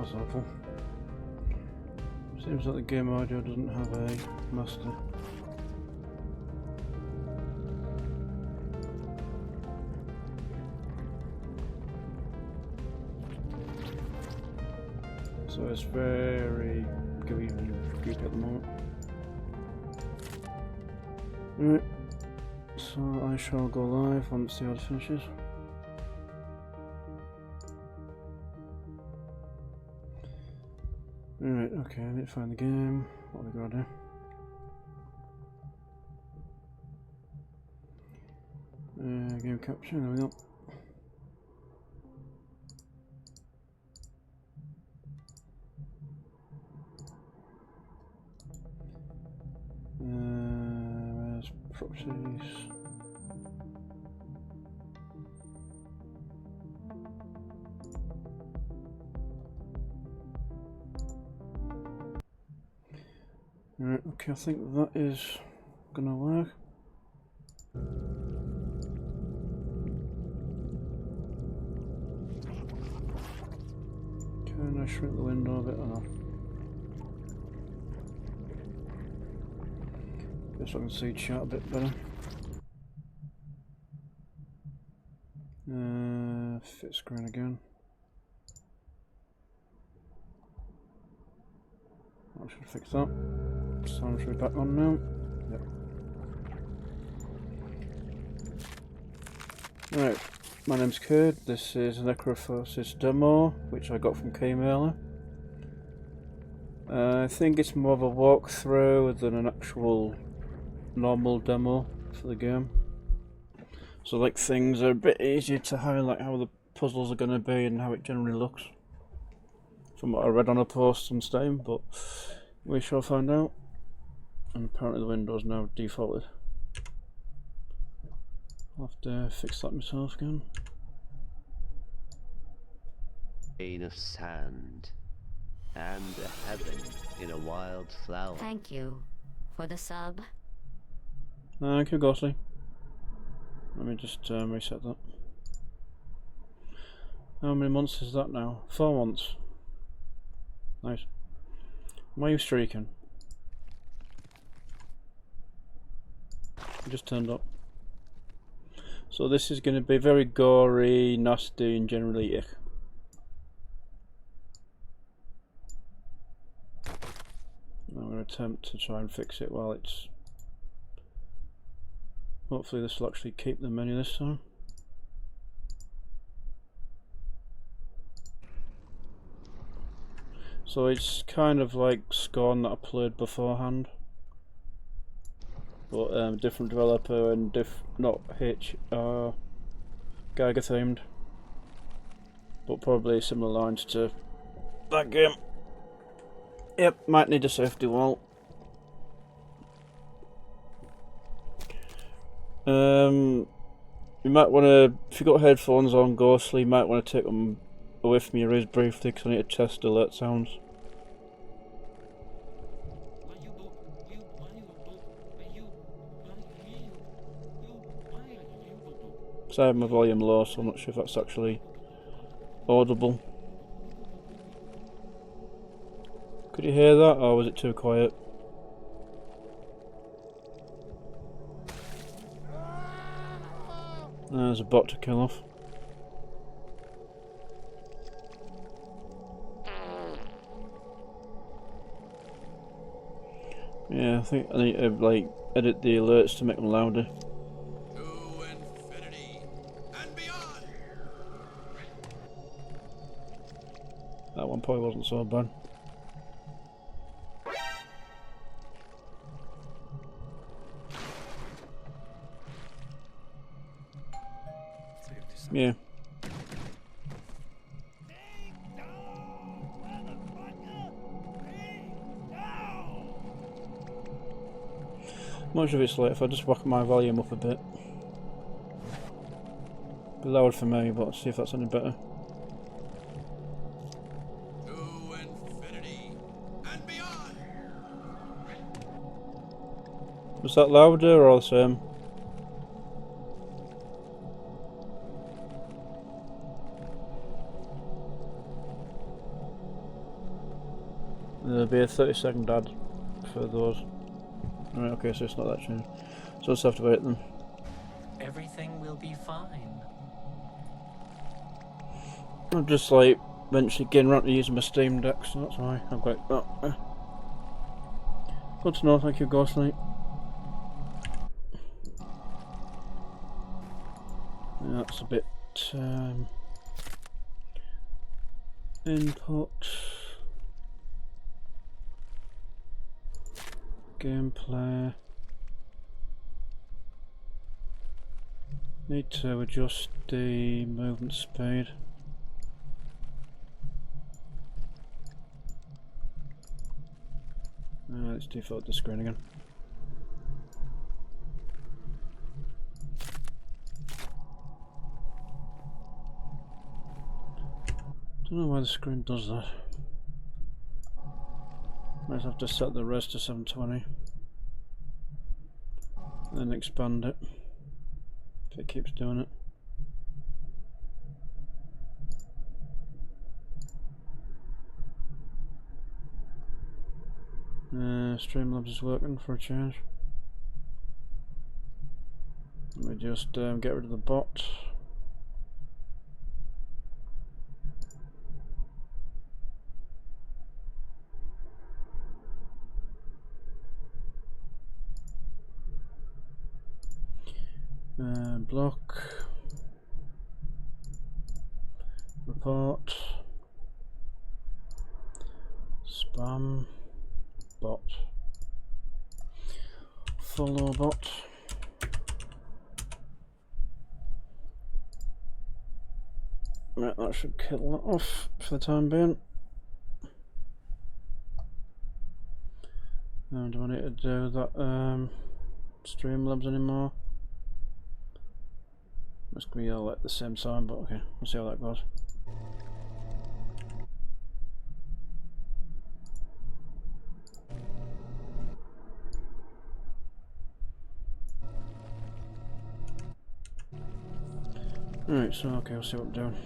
that's helpful. Seems like the game audio doesn't have a master. So it's very gooey and goopy at the moment. Right, so I shall go live once the order finishes. Right, okay, I need to find the game. What have we got to do? Game capture, there we go. Where's properties? Right, okay, I think that is gonna work. Can I shrink the window a bit or not? Guess I can see chat a bit better. Fit screen again. I should fix that. Sound should be back on now. Yep. Right, my name's Kurt. This is Necrophosis Demo, which I got from keymailer. I think it's more of a walkthrough than an actual normal demo for the game. So like things are a bit easier to highlight how the puzzles are going to be and how it generally looks. From what I read on a post on Steam, but we shall find out. And apparently the window's now defaulted. I'll have to fix that myself again. Grain of sand and a heaven in a wild flower. Thank you for the sub. Thank you, Ghostly. Let me just reset that. How many months is that now? 4 months. Nice. Why are you streaking? I just turned up. So this is going to be very gory, nasty and generally ick. I'm going to attempt to try and fix it while it's... Hopefully this will actually keep the menu this time. So it's kind of like Scorn that I played beforehand, but different developer and not Geiger themed, but probably similar lines to that game. Yep, might need a safety wall. You might want to, if you've got headphones on, Ghostly, you might want to take them away from your ears briefly because I need to test alert sounds. So I have my volume low, so I'm not sure if that's actually audible. Could you hear that, or was it too quiet? There's a bot to kill off. Yeah, I think I need to like edit the alerts to make them louder. To infinity and beyond. That one probably wasn't so bad. Yeah. Much of it's like if I just whack my volume up a bit. Be loud for me, but see if that's any better. To infinity and beyond. Was that louder or the same? be a 30-second ad for those. Right, okay, so it's not that changed. So let's have to wait then. Everything will be fine. I'm just like eventually getting around to using my Steam Deck, so that's why I've got that. Good to know, thank you, Ghostlight. Yeah, that's a bit input, gameplay. Need to adjust the movement speed. Let's default the screen again. Don't know why the screen does that. Might have to set the res to 720. Then expand it. If it keeps doing it. Streamlabs is working for a change. Let me just get rid of the bot. Block. Report. Spam. Bot. Follow bot. Right, that should kill that off for the time being. Do I need to do that Streamlabs anymore? Must be all at the same time, but okay, we'll see how that goes. Alright, so okay, we'll see what I'm doing.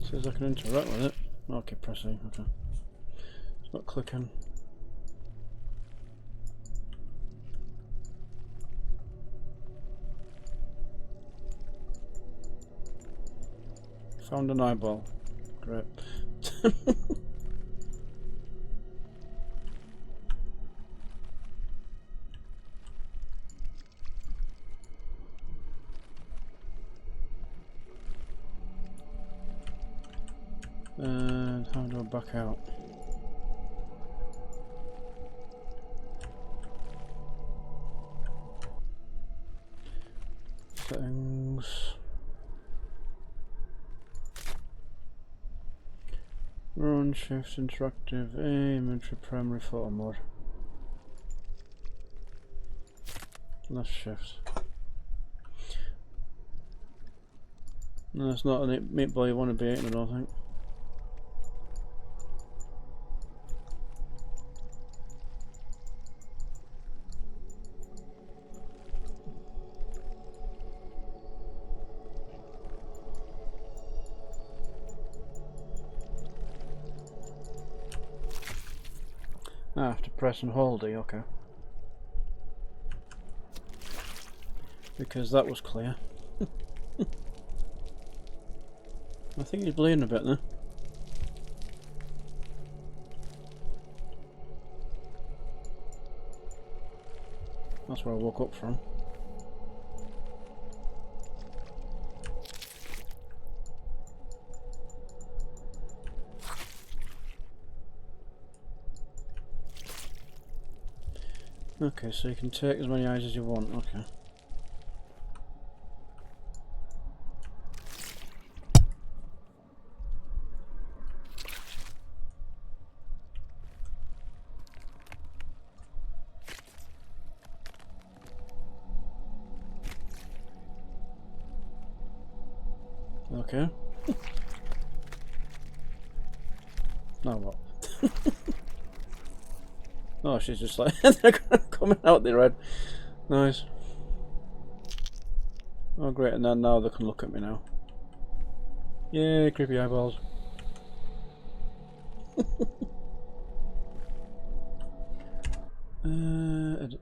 Says I can interact with it. Okay, pressing, okay. It's not clicking. Found an eyeball. Great. And how do I back out? Settings. Run, shift, interactive, inventory, primary photo mode. Left shift. No, it's not a meatball you want to be eating, I don't think. I have to press and hold it, okay. Because that was clear. I think he's bleeding a bit there. That's where I woke up from. Okay, so you can take as many eyes as you want, okay. Okay. Now what? Oh, she's just like they're coming out the red. Nice. Oh great, and then now they can look at me now. Yay, creepy eyeballs. Edit.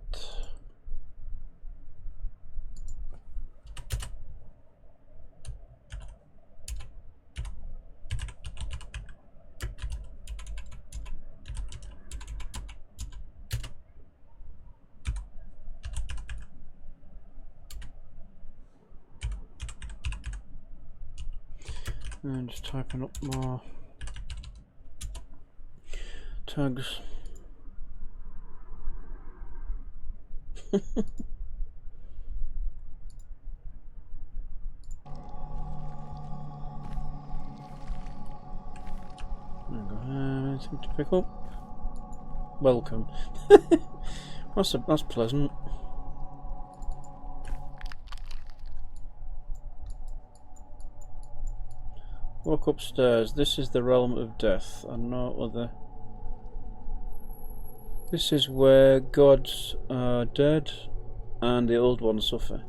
And just typing up more tags. There we go. Anything to pick up? Welcome. That's pleasant. Walk upstairs. This is the realm of death, and no other. This is where gods are dead, and the old ones suffer.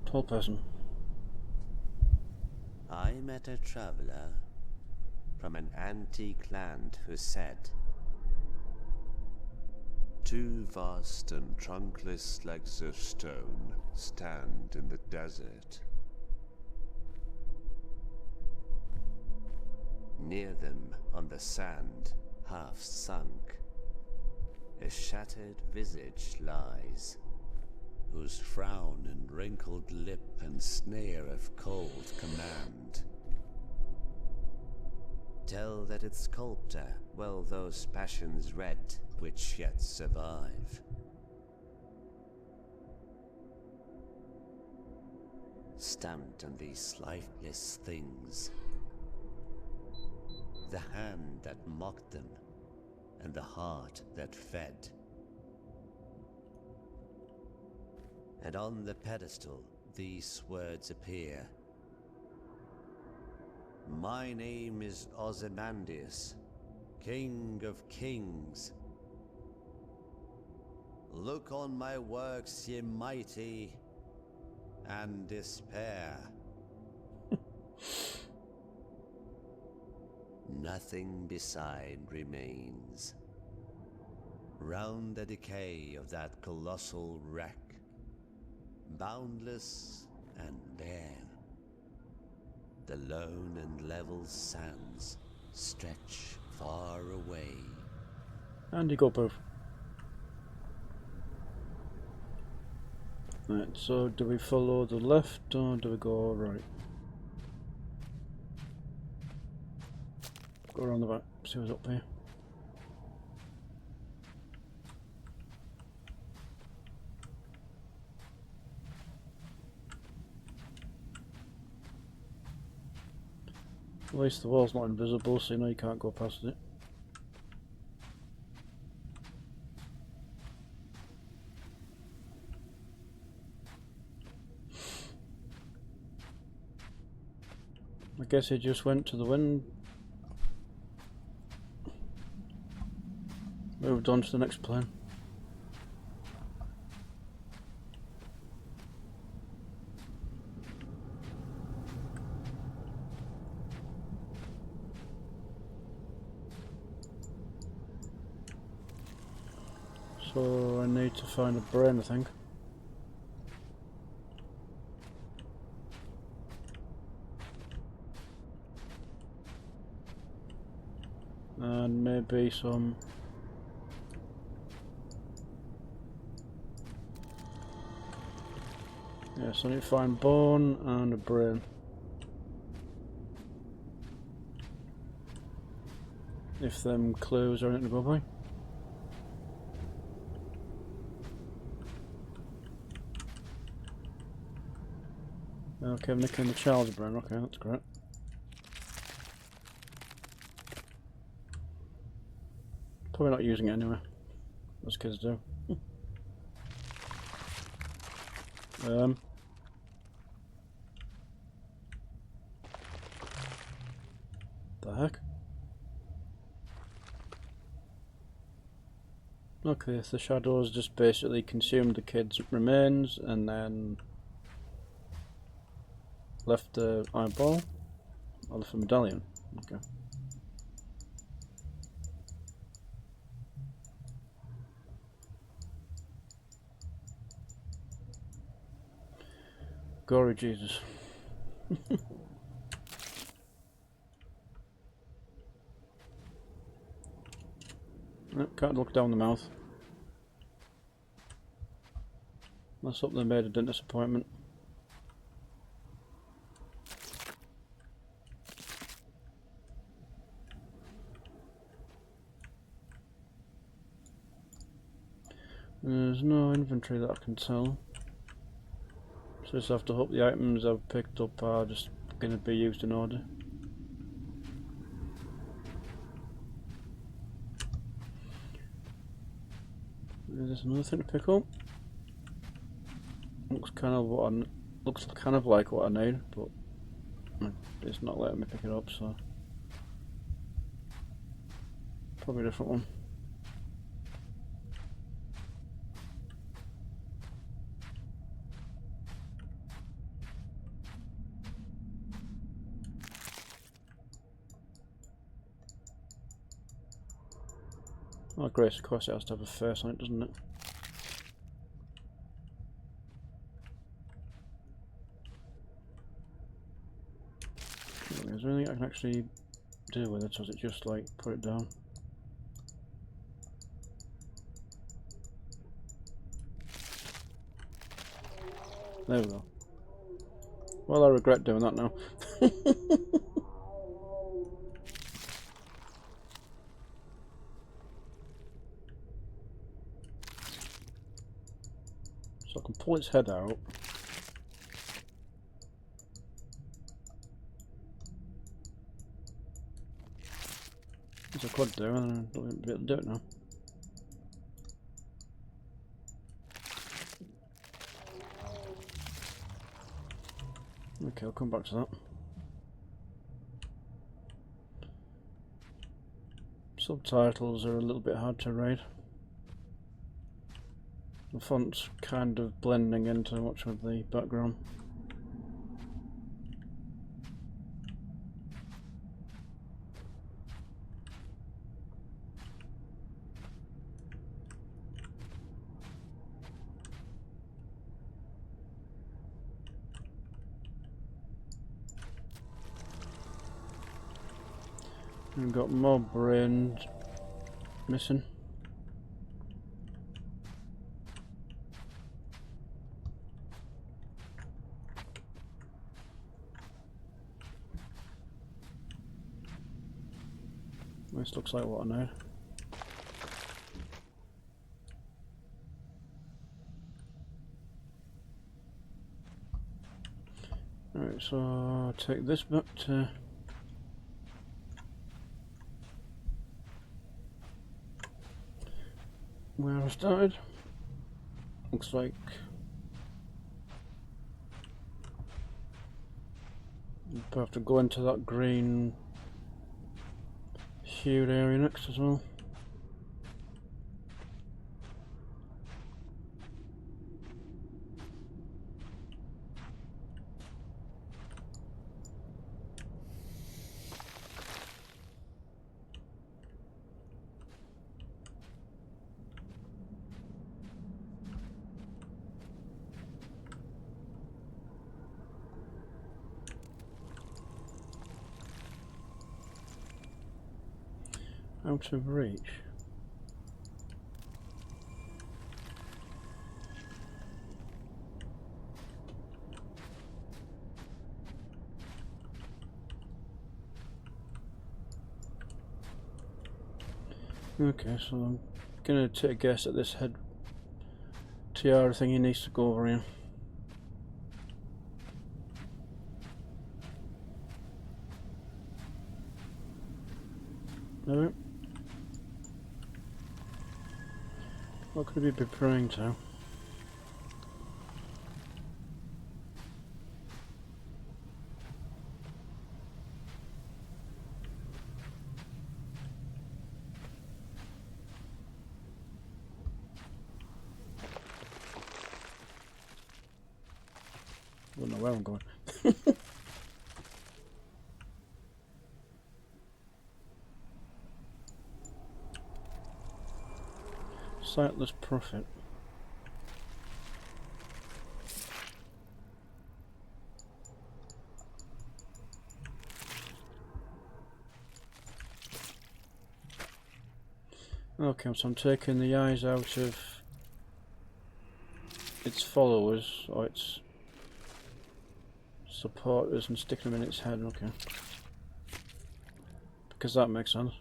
Tall person. I met a traveler from an antique land who said, "Two vast and trunkless legs of stone stand in the desert. Near them, on the sand, half sunk, a shattered visage lies, whose frown and wrinkled lip and sneer of cold command tell that its sculptor well those passions read which yet survive. Stamped on these lifeless things, the hand that mocked them, and the heart that fed. And on the pedestal these words appear. My name is Ozymandias, King of Kings. Look on my works, ye mighty, and despair. Nothing beside remains. Round the decay of that colossal wreck, boundless and bare, the lone and level sands stretch far away. And you go both. Right, so do we follow the left or do we go right? Go around the back, see what's up here. At least the wall's not invisible, so you know you can't go past it. I guess he just went to the wind. Moved on to the next plane. So I need to find a brain, I think. And maybe some... Yes, I need to find bone and a brain. if them clues are anything to go by. Okay, I'm nicking the child's brain. Okay, that's great. Probably not using it anyway. Most kids do. The heck? Okay, so the shadows just basically consumed the kid's remains and then left the eyeball? Or left the medallion? Okay. Gory Jesus. Can't look down the mouth. Let's hope they made a dentist appointment. There's no inventory that I can tell. So just have to hope the items I've picked up are just going to be used in order. Is this another thing to pick up? Looks kind of like what I need, but it's not letting me pick it up, so probably a different one. Oh great, of course it has to have a face on it, doesn't it? Is there anything I can actually do with it, or is it just like put it down? There we go. Well, I regret doing that now. So I can pull its head out. Which I could do, and I don't be able to do it now. Okay, I'll come back to that. Subtitles are a little bit hard to read. The font's kind of blending into much of the background. We've got more brains missing. This looks like what I need. Alright, so I'll take this back to where I started. Looks like I have to go into that green hued area next as well. Out of reach. Okay, so I'm gonna take a guess at this head tiara thing. He needs to go over here. No. What could we be praying to? I don't know where I'm going. Sightless prophet. Okay, so I'm taking the eyes out of its followers, or its supporters, and sticking them in its head. Okay. Because that makes sense.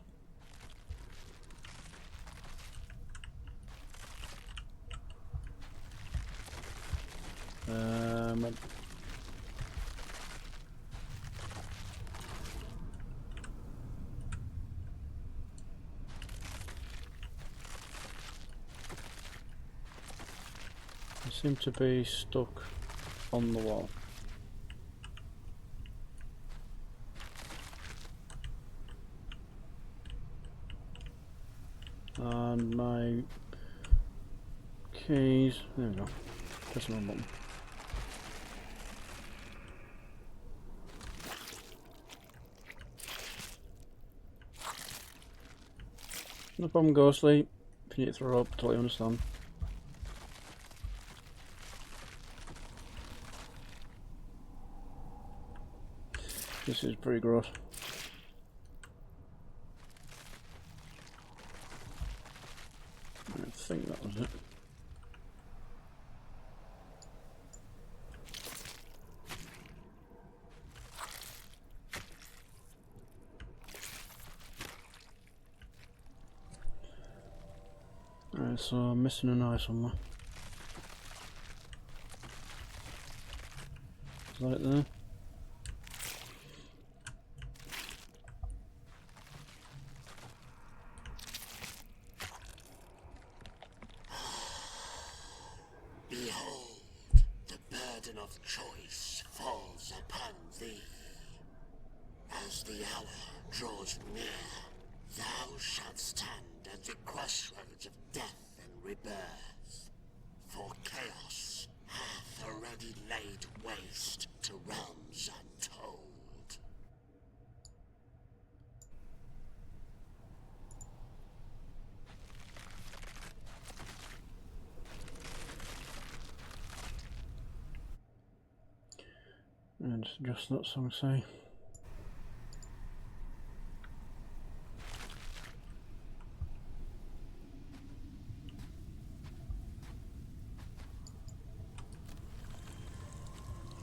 They seem to be stuck on the wall. And my keys, there we go, press the wrong button. No problem, go sleep. If you need to throw up, totally understand. This is pretty gross. I think that was it. Alright, so I'm missing an eye somewhere. Is that it there? Behold, the burden of choice falls upon thee. As the hour draws near, thou shalt stand at the crossroads of death and rebirth. For chaos hath already laid waste to realms untold. And just that song say.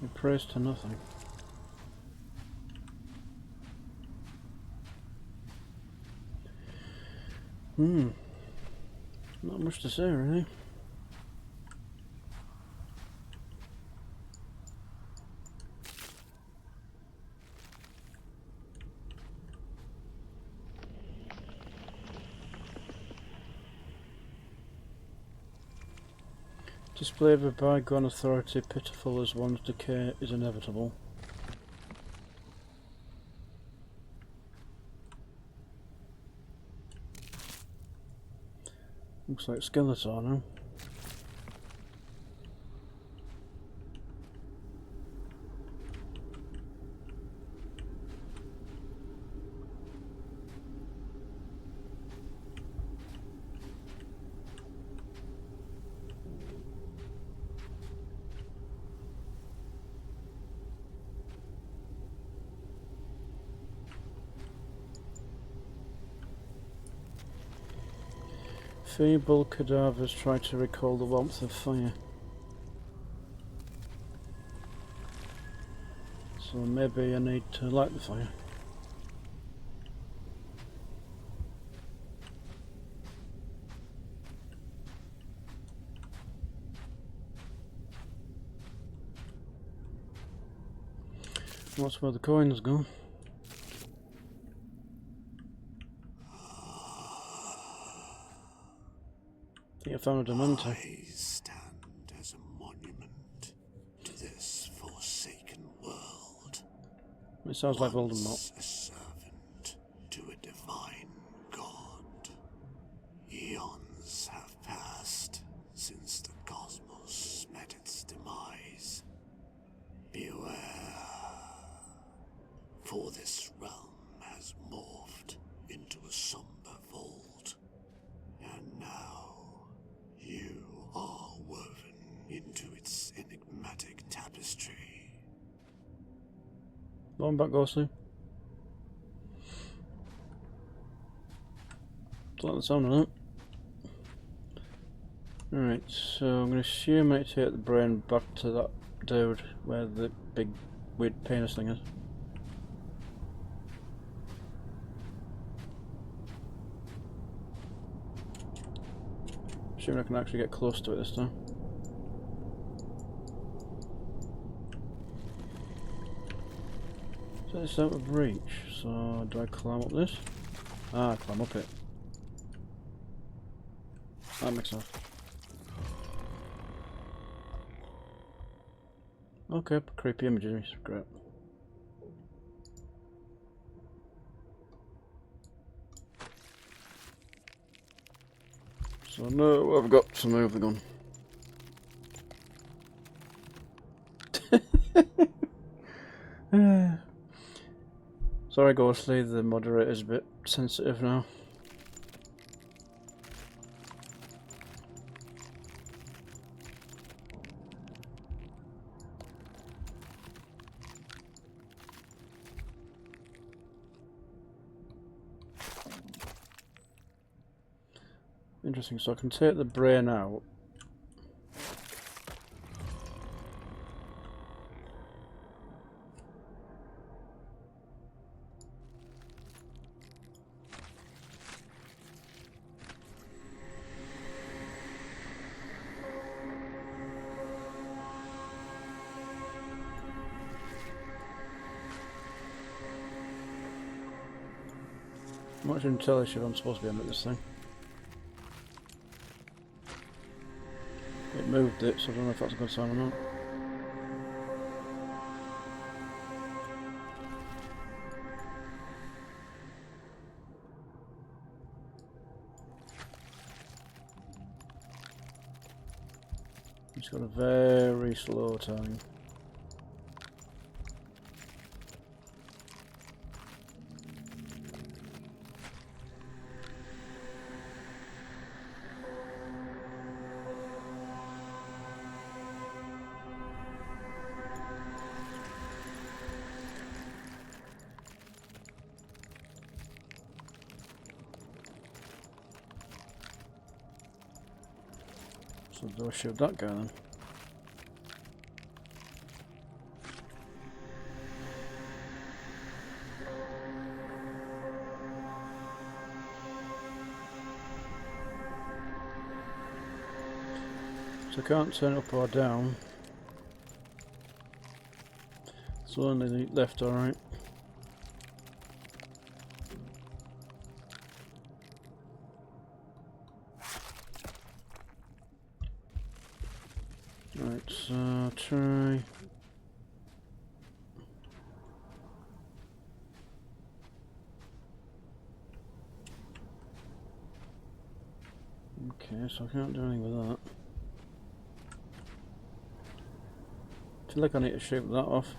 It prays to nothing. Not much to say really. Display of a bygone authority, pitiful as one's decay, is inevitable. Looks like Skeletor now. Feeble cadavers try to recall the warmth of fire. So maybe I need to light the fire. That's where the coins go. I think I found a dementi. I stand as a monument to this forsaken world. It sounds like Voldemort. Once a servant to a divine god. Eons have passed since the cosmos met its demise. Beware, for this realm has morphed into a somber vault, and now you are woven into its enigmatic tapestry. Going back, Ghostly. Don't like the sound of that. Alright, so I'm going to assume I take the brain back to that dude where the big weird penis thing is. Assuming I can actually get close to it this time. So it's out of reach, so do I climb up this? Ah, I climb up it. That makes sense. Okay, creepy images, great. So now I've got to move the gun. Sorry Ghostly, the moderator's a bit sensitive now. Interesting, so I can take the brain out. I'm not actually entirely sure I'm supposed to be under this thing. It moved it, so I don't know if that's a good sign or not. It's got a very slow time. So do I shoot that guy then? So I can't turn it up or down. So only left or right. Right, so try. Okay, so I can't do anything with that. I feel like I need to shoot that off.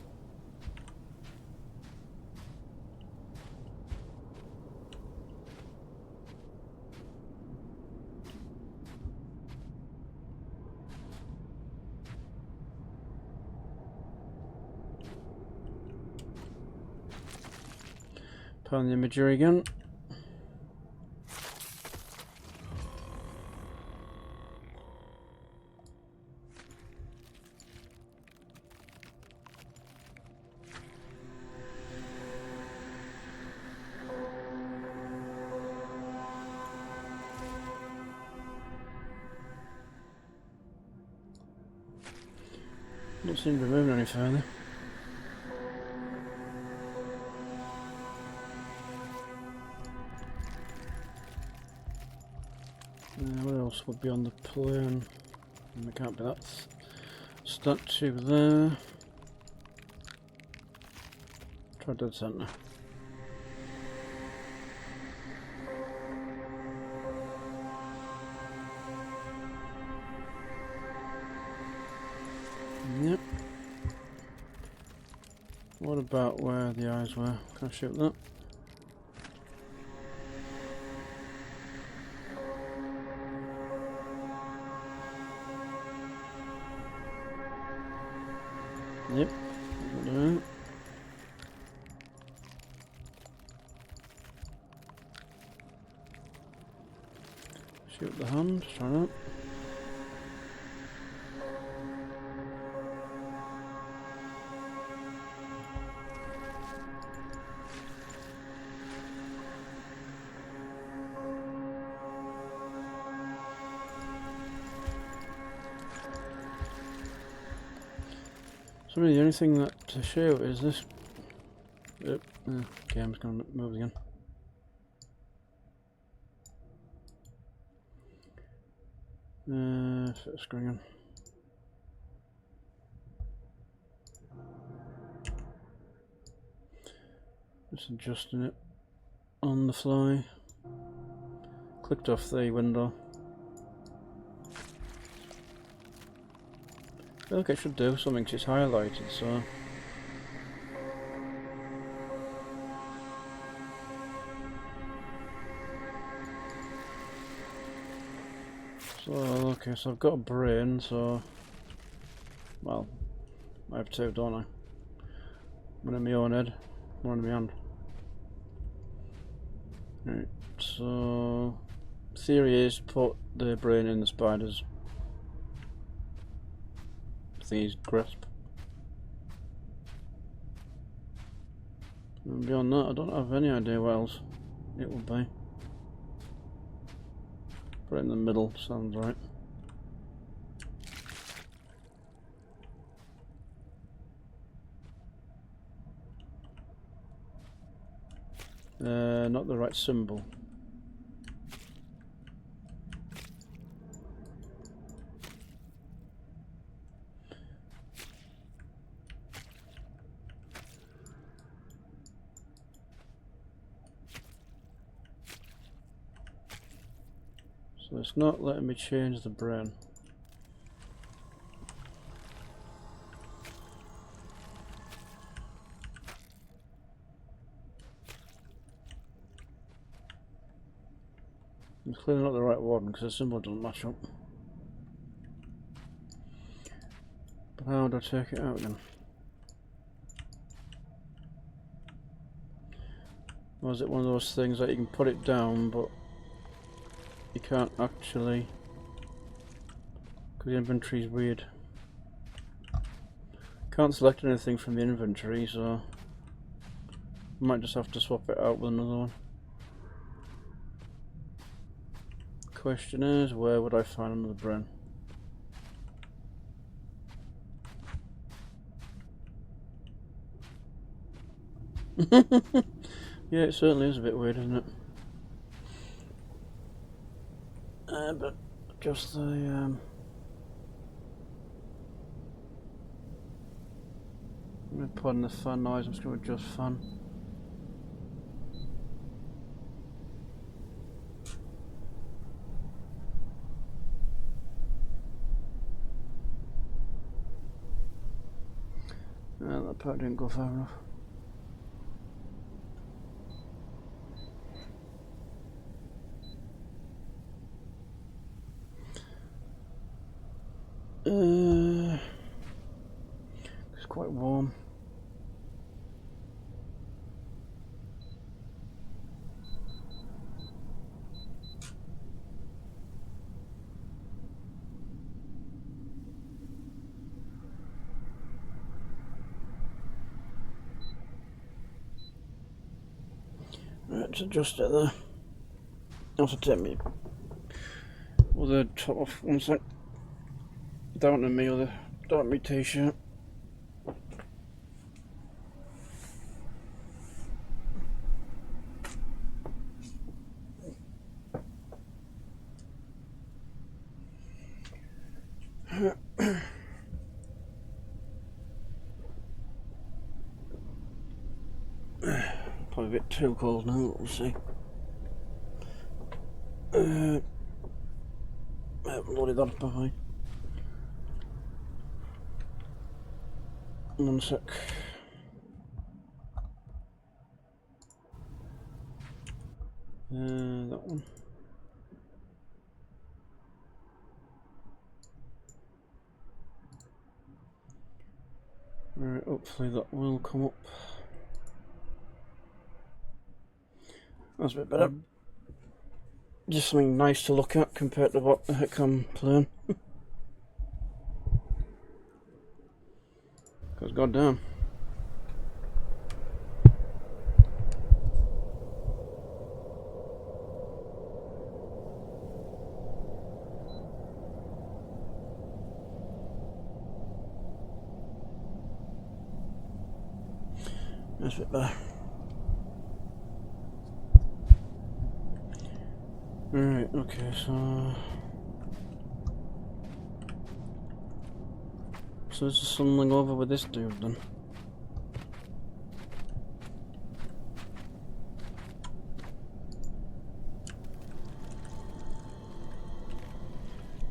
Pan the imagery again. Don't seem to be moving any further. what else would be on the plane? It can't be that. Statue there. Try dead center. Yep. What about where the eyes were? Can I shoot that? Yep. Do. Shoot the hand, try that. So really the only thing that to shoot is this. Yep, game's gonna move again. Fit screen on. Just adjusting it on the fly. Clicked off the window. I feel like I should do something 'cause it's highlighted, so. So, okay, so I've got a brain, so. Well, I have two, don't I? One in my own head, one in my hand. Right, so. Theory is put the brain in the spider's thingy's grasp. And beyond that, I don't have any idea what else it will be. Put it in the middle, sounds right. Not the right symbol. So it's not letting me change the brain. It's clearly not the right one because the symbol doesn't match up. But how do I take it out again? Or is it one of those things that you can put it down but you can't actually, because the inventory is weird. Can't select anything from the inventory, so I might just have to swap it out with another one. Question is, where would I find another brain? Yeah, it certainly is a bit weird, isn't it? But just the I'm going to put in the fan noise. I'm just going to adjust fan. That part didn't go far enough. It's quite warm. Right, let's adjust it there. Also take me other top off one sec. Down to me other down to me t-shirt. Probably a bit too cold now, we'll see. I haven't loaded that up, have I? 1 sec. That one. Alright, hopefully that will come up. That's a bit better. Just something nice to look at compared to what the heck I'm playing. Because goddamn. That's a bit better. Alright, okay, so there's something over with this dude then.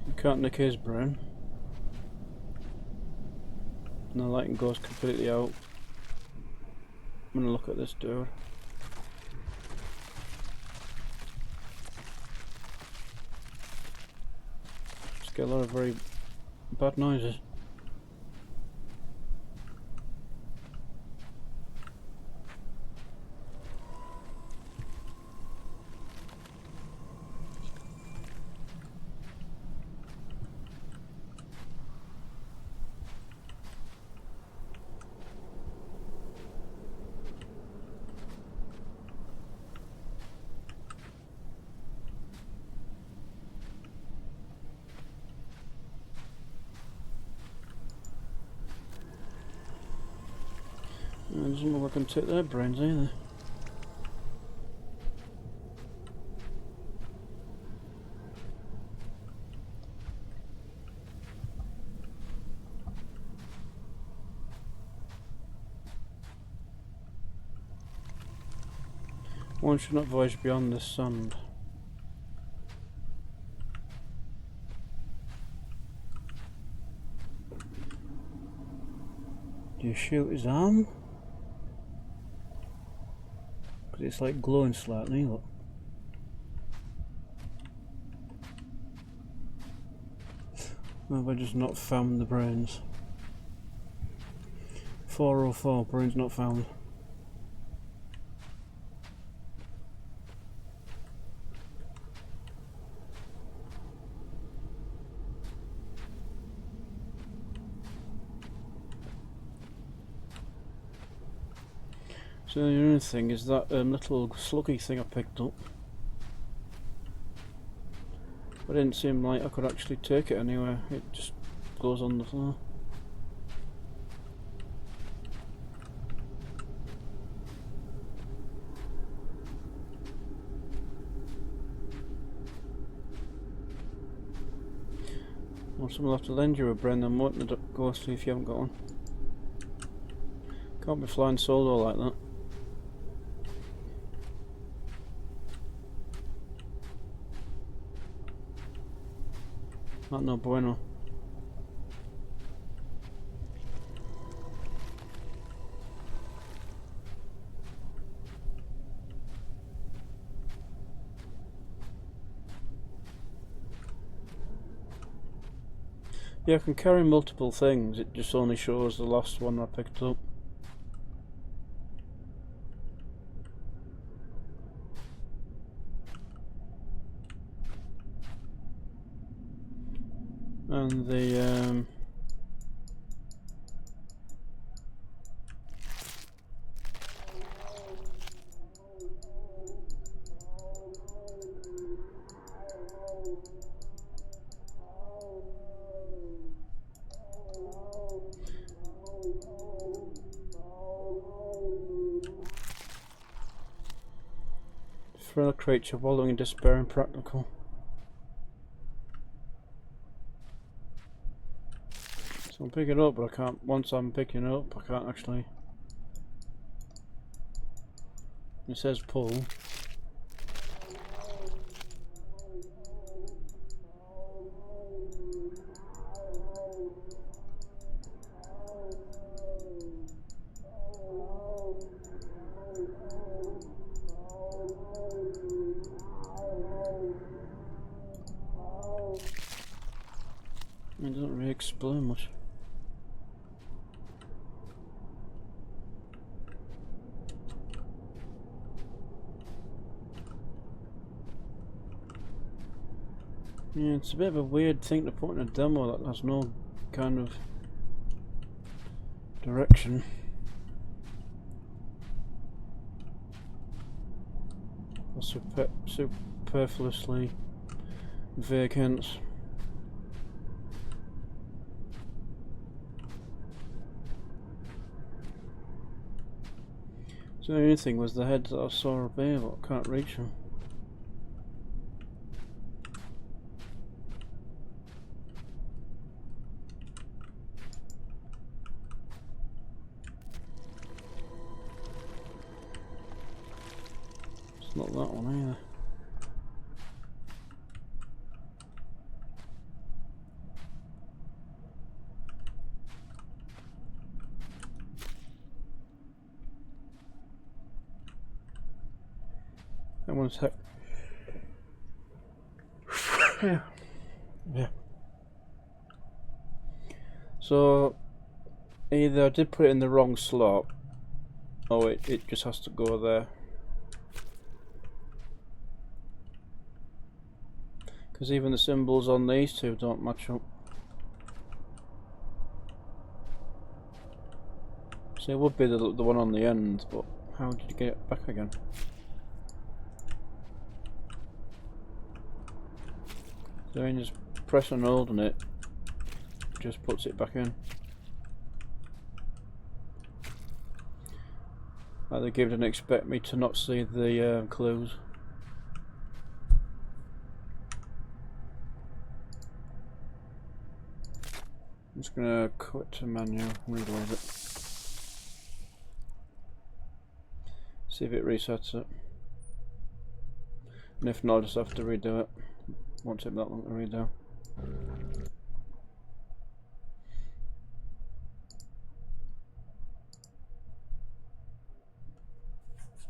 You can't nick his brain. And the lighting goes completely out. I'm gonna look at this dude. Just get a lot of very bad noises. It doesn't look like I can take their brains either. One should not voyage beyond the sand. Do you shoot his arm? Because it's like glowing slightly, look. Or have I just not found the brains? 404, brains not found. So the only thing is that little sluggy thing I picked up. But it didn't seem like I could actually take it anywhere, it just goes on the floor. Well, someone will have to lend you a brain then, won't it, Ghostly, if you haven't got one. Can't be flying solo like that. Not no bueno. Yeah, I can carry multiple things, it just only shows the last one I picked up. And the frail creature wallowing in despair and practical. So I'm picking it up, but I can't. Once I'm picking it up, I can't actually. It says pull. It doesn't really explain much. Yeah, it's a bit of a weird thing to put in a demo that has no kind of direction. Or superfluously vague hints. So the only thing was the heads that I saw up here, but I can't reach them. It's not that one either. That one's heck. Yeah. Yeah. So either I did put it in the wrong slot, or it just has to go there. Because even the symbols on these two don't match up. So it would be the one on the end, but how did you get it back again? So you just press and hold on it, just puts it back in. Like the game didn't expect me to not see the clues. I'm just gonna quit to menu, reload it. See if it resets it. And if not, I'll just have to redo it. Won't take that long to redo.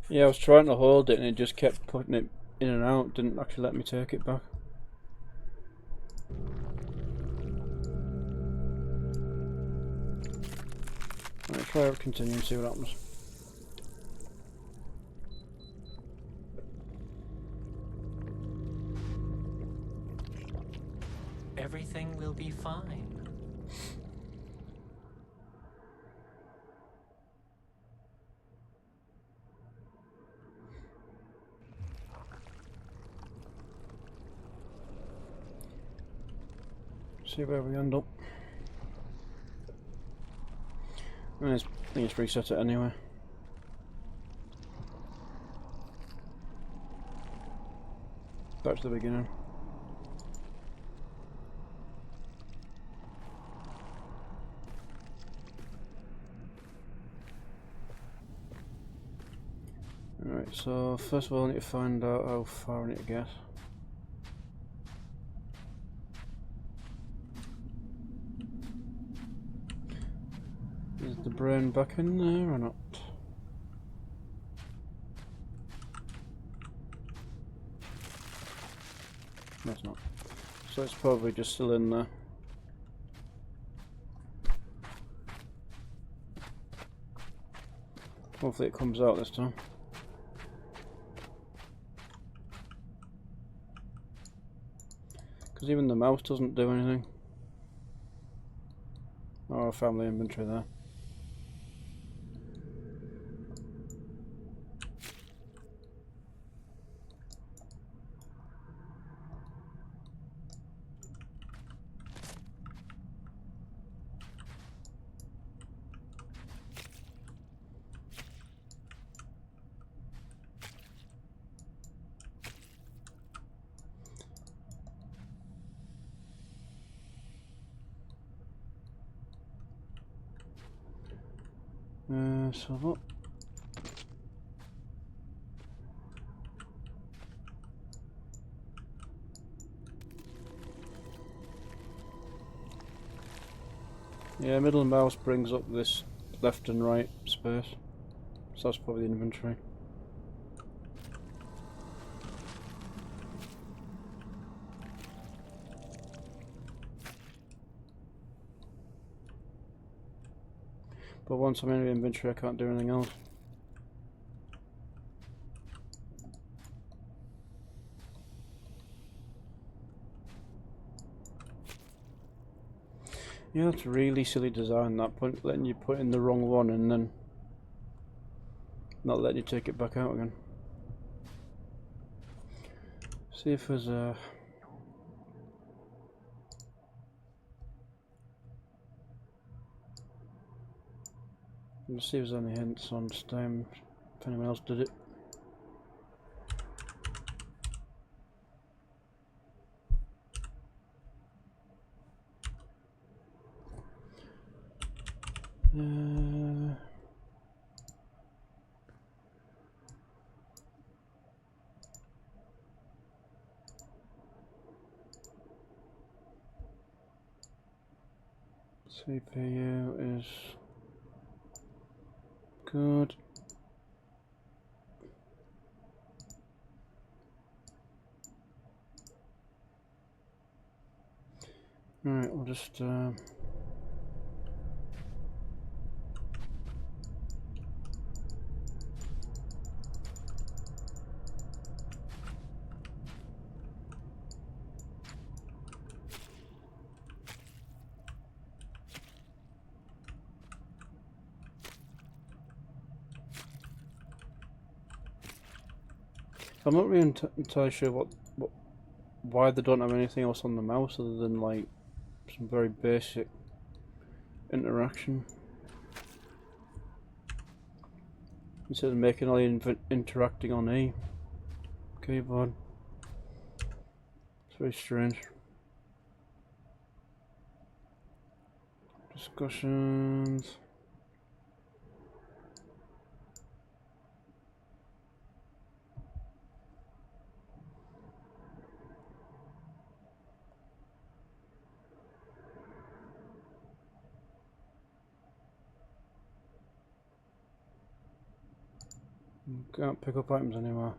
Yeah, I was trying to hold it and it just kept putting it in and out, didn't actually let me take it back. Alright, try to continue and see what happens. Everything will be fine. See where we end up. I think it's reset it anyway. Back to the beginning. Alright, so first of all I need to find out how far I need to get. Is the brain back in there or not? No, it's not. So it's probably just still in there. Hopefully it comes out this time. Because even the mouse doesn't do anything. Oh, family inventory there. So look. Yeah, middle mouse brings up this left and right space. So that's probably the inventory. But once I'm in the inventory, I can't do anything else. Yeah, that's really silly design, that point, letting you put in the wrong one and then not letting you take it back out again. See if there's a... Let's see if there's any hints on Steam, if anyone else did it. CPU is good. Alright, we'll just I'm not really entirely sure why they don't have anything else on the mouse other than like some very basic interaction. Instead of making all the interacting on E keyboard. It's very strange. Discussions. Can't pick up items anymore.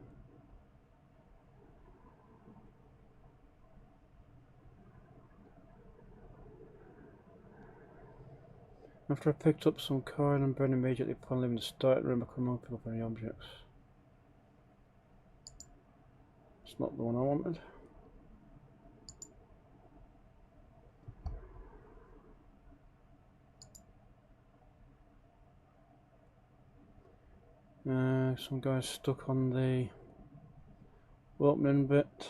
After I picked up some coin and burned immediately upon leaving the start room, I couldn't pick up any objects. It's not the one I wanted. Some guys stuck on the opening bit,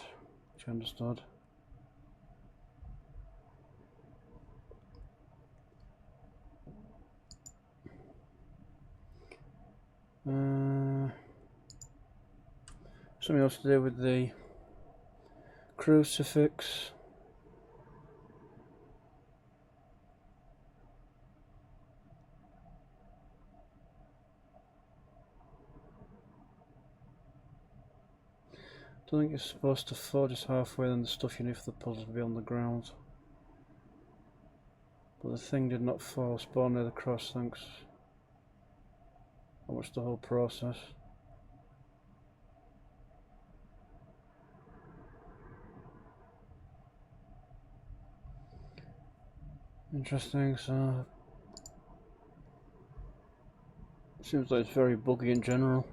which I understood. Something else to do with the crucifix. Don't think you're supposed to fall just halfway, then the stuff you need for the puzzle will be on the ground. But the thing did not fall, spawn near the cross, thanks. I watched the whole process. Interesting, so... Seems like it's very buggy in general.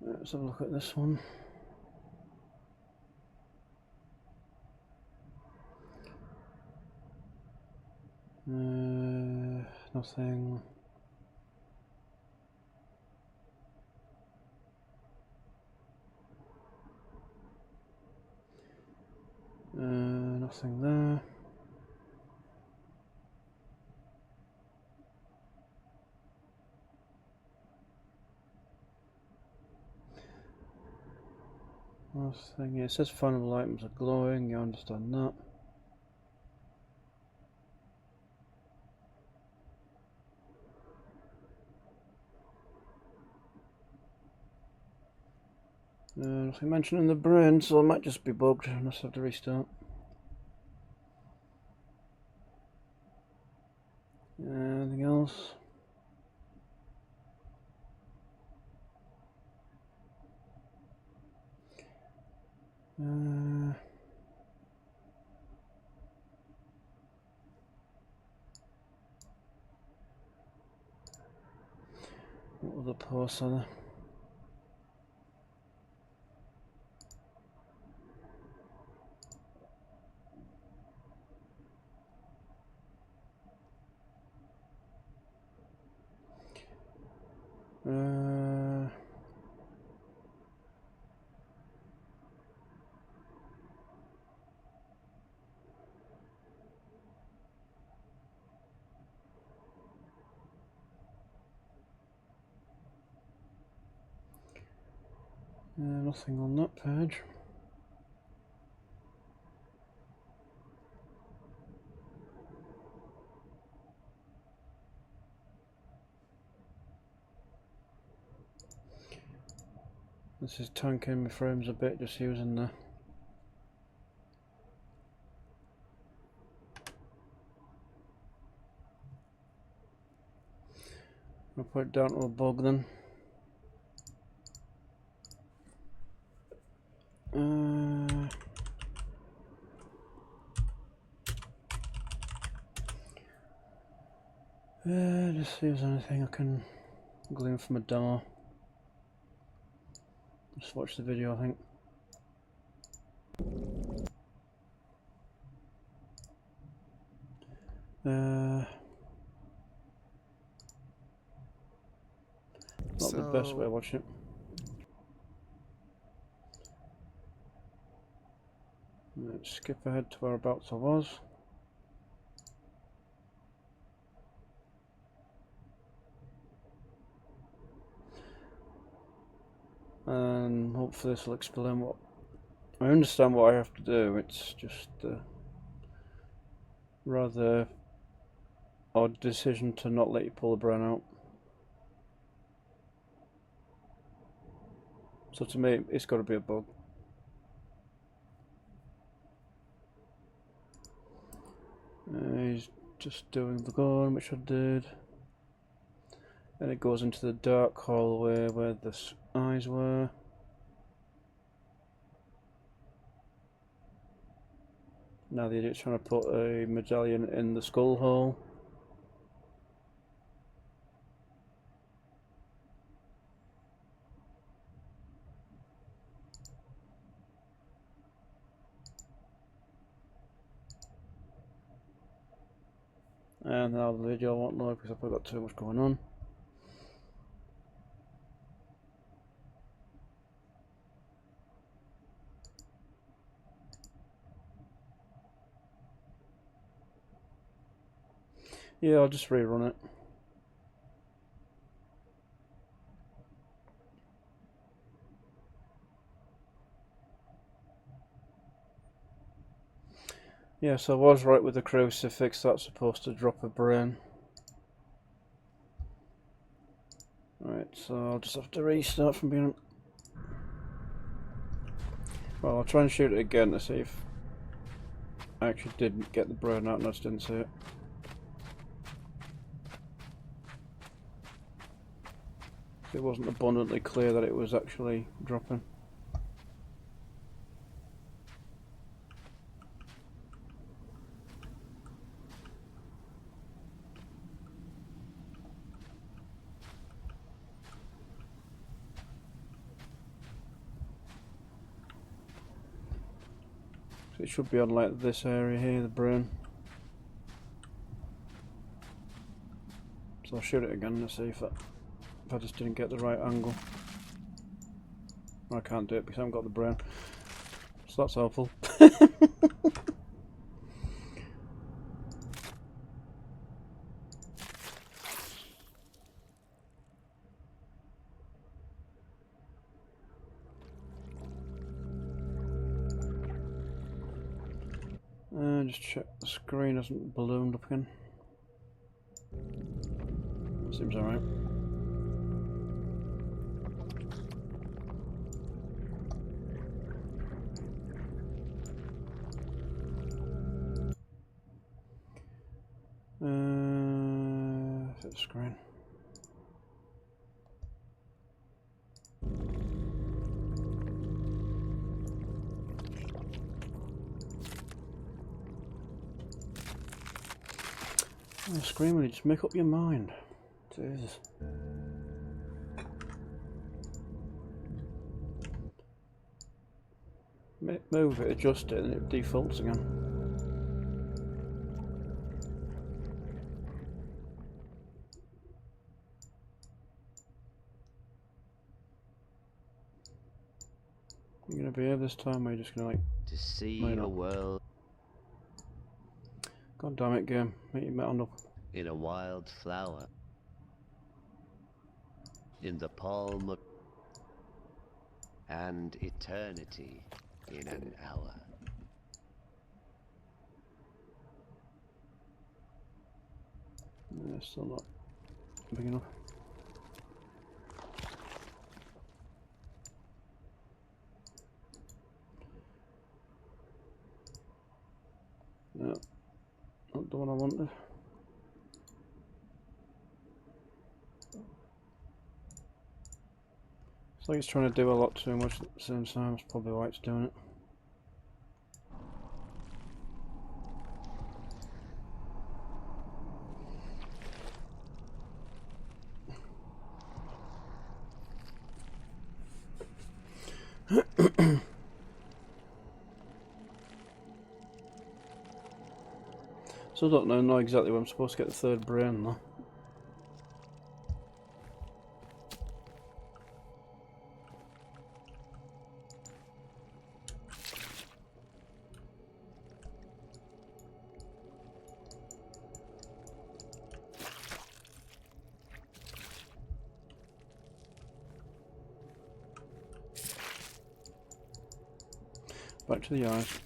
Let's have a look at this one. Nothing. Nothing there. Last thing, it says flammable items are glowing, you understand that. Nothing mentioned in the brain, so I might just be bugged. I must have to restart. Anything else? What other posts are there? Nothing on that page. This is tanking my frames a bit, just using the I'll put it down to a bug then. Just see if there's anything I can glean from a demo. Just watch the video, I think. Not the best way of watching it. Let's skip ahead to whereabouts I was. And hopefully this will explain what I understand what I have to do. It's just a rather odd decision to not let you pull the brain out. So to me, it's got to be a bug. He's just doing the gun, which I did. Then it goes into the dark hallway where the eyes were. Now the idiot's trying to put a medallion in the skull hole. And now the video won't load because I've got too much going on. Yeah, I'll just rerun it. Yeah, so I was right with the crucifix, that's supposed to drop a brain. Right, so I'll just have to restart from being... Well, I'll try and shoot it again to see if I actually didn't get the brain out and I just didn't see it. It wasn't abundantly clear that it was actually dropping. So it should be on like this area here, the brain. So I'll shoot it again to see if I just didn't get the right angle. I can't do it because I haven't got the brain. So that's helpful. Just check the screen hasn't ballooned up again. Seems alright. Hit the screen. Oh, screaming, just make up your mind. Jesus. Move it, adjust it, and it defaults again. You gonna behave this time, or are you just gonna like... To see a world God damn it, game. Make your hand up. in a wild flower, in the palm of, and eternity in an hour. Yeah, still not big enough. No, not the one I wanted. It's like it's trying to do a lot too much at the same time. That's probably why it's doing it. Still don't know exactly where I'm supposed to get the third brain though. Back to the eyes.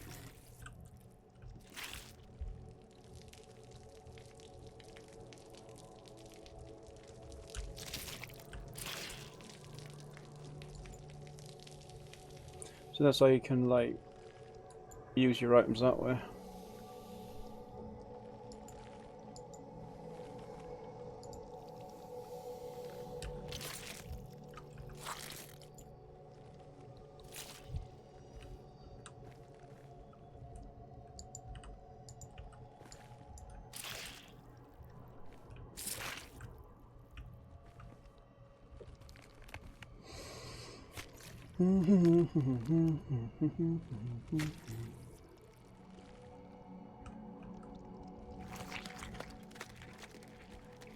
So that's how you can like use your items that way.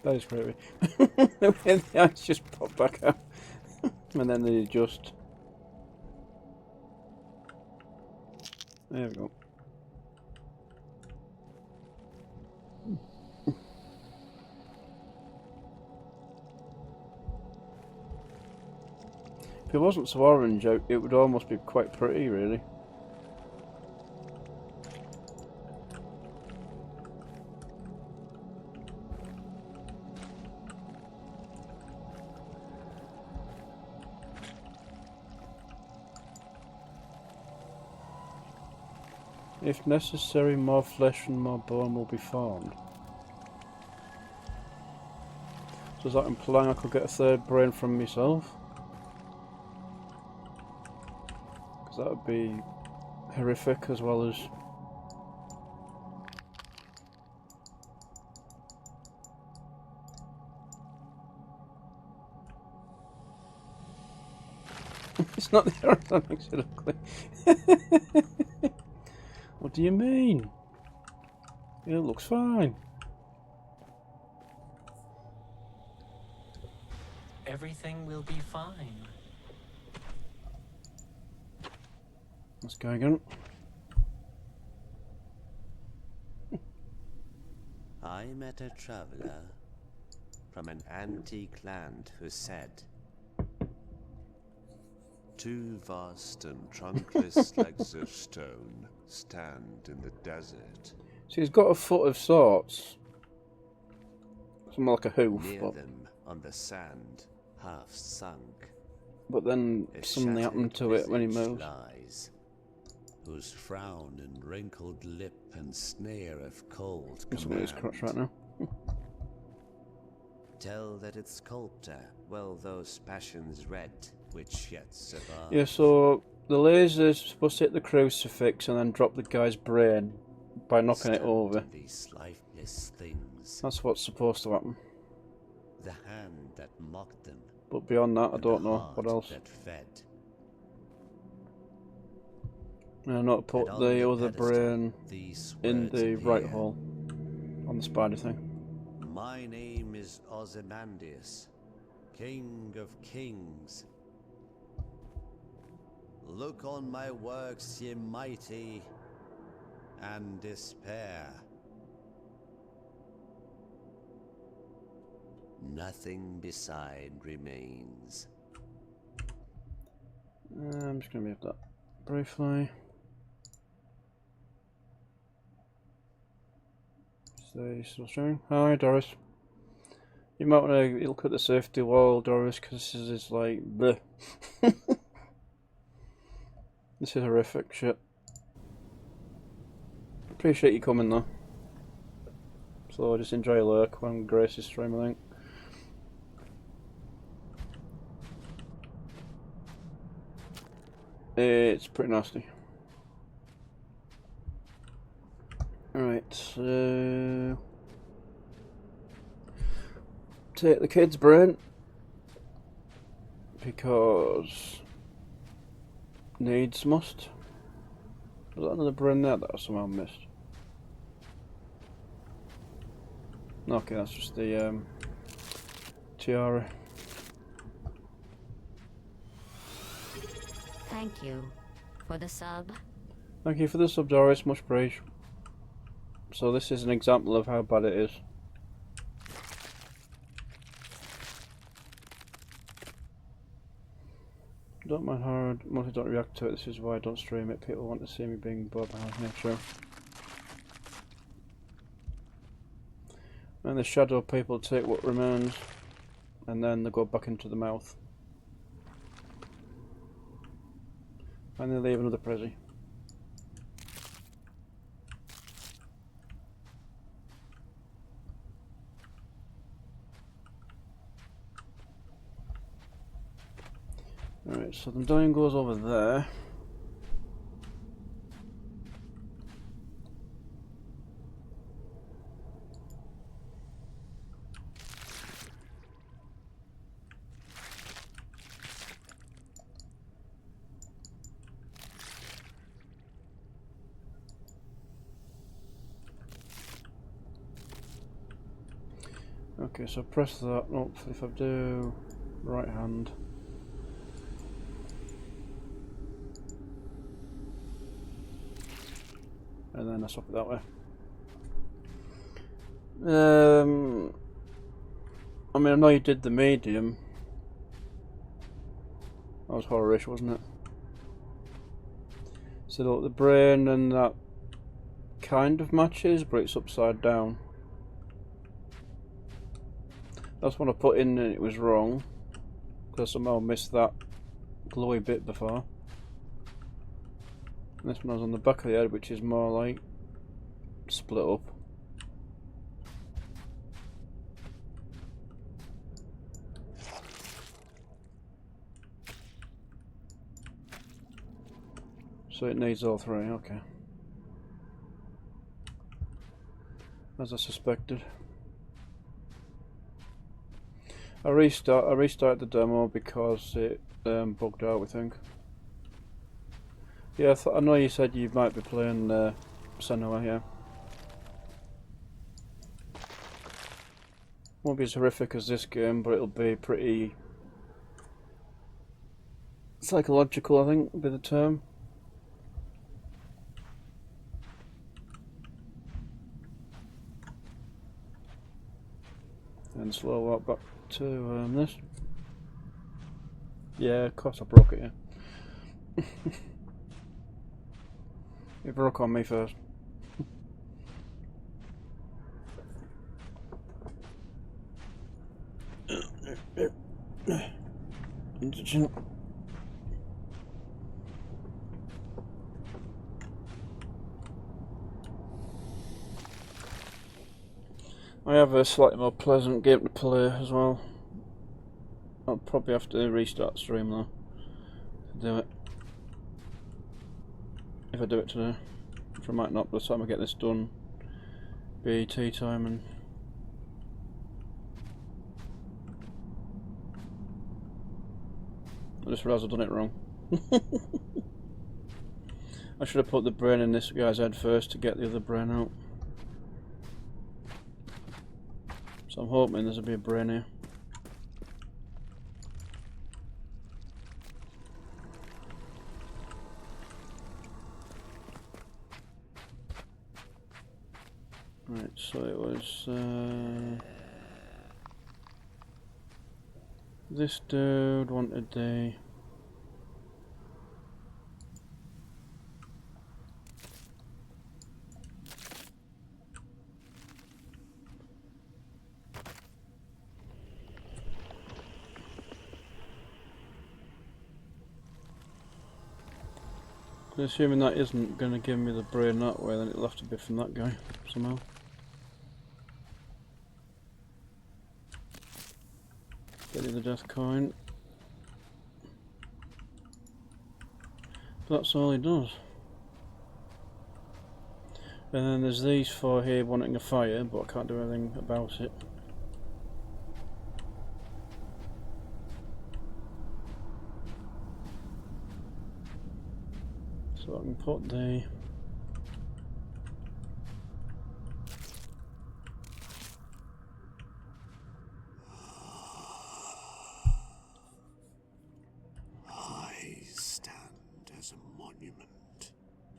That is creepy. The eyes just pop back out and then they adjust. There we go. If it wasn't so orange, it would almost be quite pretty, really. If necessary, more flesh and more bone will be found. So is that implying I could get a third brain from myself? Because that would be horrific as well as... It's not the arrow that makes it ugly. What do you mean? It looks fine. Everything will be fine. Let's go again. I met a traveler from an antique land who said, Two vast and trunkless legs of stone stand in the desert. So he's got a foot of sorts. Something like a hoof, Near them, on the sand, half sunk, but then a something happened to it when he visage moves. lies, whose frown and wrinkled lip and snare of cold Something is crotch right command. now. Tell that its sculptor, well those passions red, which yet survive. Yeah, so the laser's supposed to hit the crucifix and then drop the guy's brain by knocking it Stand over. in these lifeless things, That's what's supposed to happen. the hand that mocked them, But beyond that, I and don't the know heart what else. that fed. And I'm not put And on the other pedestal, brain these in words the right appear. hole on the spider thing. My name is Ozymandias, King of Kings. Look on my works, ye mighty, and despair. Nothing beside remains. I'm just going to move that briefly. Stay still streaming. Hi, Doris. You might want to look at the safety wall, Doris, because this is like bleh. This is horrific shit. Appreciate you coming though. So just enjoy your lurk when Grace is streaming, I think. It's pretty nasty. Alright, so take the kid's brain because needs must. Was that another brain there that I somehow missed? Okay, that's just the tiara. Thank you for the sub. Thank you for the sub, Doris, much praise. So this is an example of how bad it is. Don't mind how most don't react to it, this is why I don't stream it. People want to see me being bored behind me, true. And the shadow people take what remains and then they go back into the mouth. And they leave another prezi. Alright, so the medallion goes over there. Okay, so press that. Oh, if I do right hand. And then I swap it that way. I mean, I know you did the medium. That was horror-ish, wasn't it? So look, the brain and that kind of matches, but it's upside down. That's what I put in and it was wrong. Because I somehow missed that glowy bit before. And this one was on the back of the head, which is more like split up. So it needs all three, okay. As I suspected. I restarted the demo because it bugged out, I think. Yeah, I know you said you might be playing Senua, yeah. Won't be as horrific as this game, but it'll be pretty psychological, I think, would be the term. And slow walk back to this. Yeah, of course I broke it, yeah. It broke on me first. I have a slightly more pleasant game to play as well. I'll probably have to restart stream though to do it. If I do it today. Which I might not by the time I get this done. Be tea time and I just realised I've done it wrong. I should have put the brain in this guy's head first to get the other brain out. So I'm hoping there's a bit of brain here. Right, so it was this dude wanted the assuming that isn't going to give me the brain that way, then it'll have to be from that guy somehow. Getting the death coin. But that's all he does. And then there's these four here wanting a fire, but I can't do anything about it. So I can put the I stand as a monument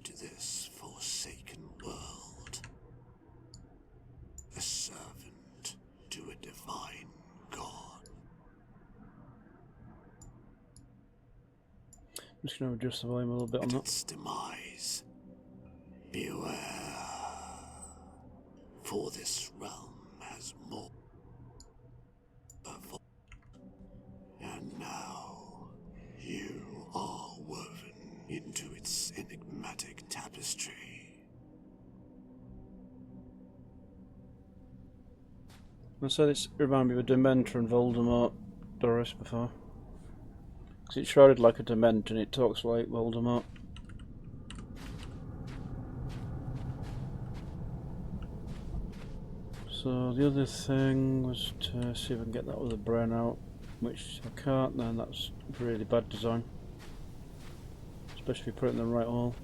to this forsaken world, a servant to a divine god. I'm just going to adjust the volume a little bit on At that. its demise, beware, for this realm has more of, and now you are woven into its enigmatic tapestry. I said it's reminded me of a Dementor and Voldemort, Doris, before. Because it's shrouded like a Dementor and it talks like Voldemort. So the other thing was to see if I can get that other brain out, which I can't, then that's really bad design. Especially if you put it in the right hole.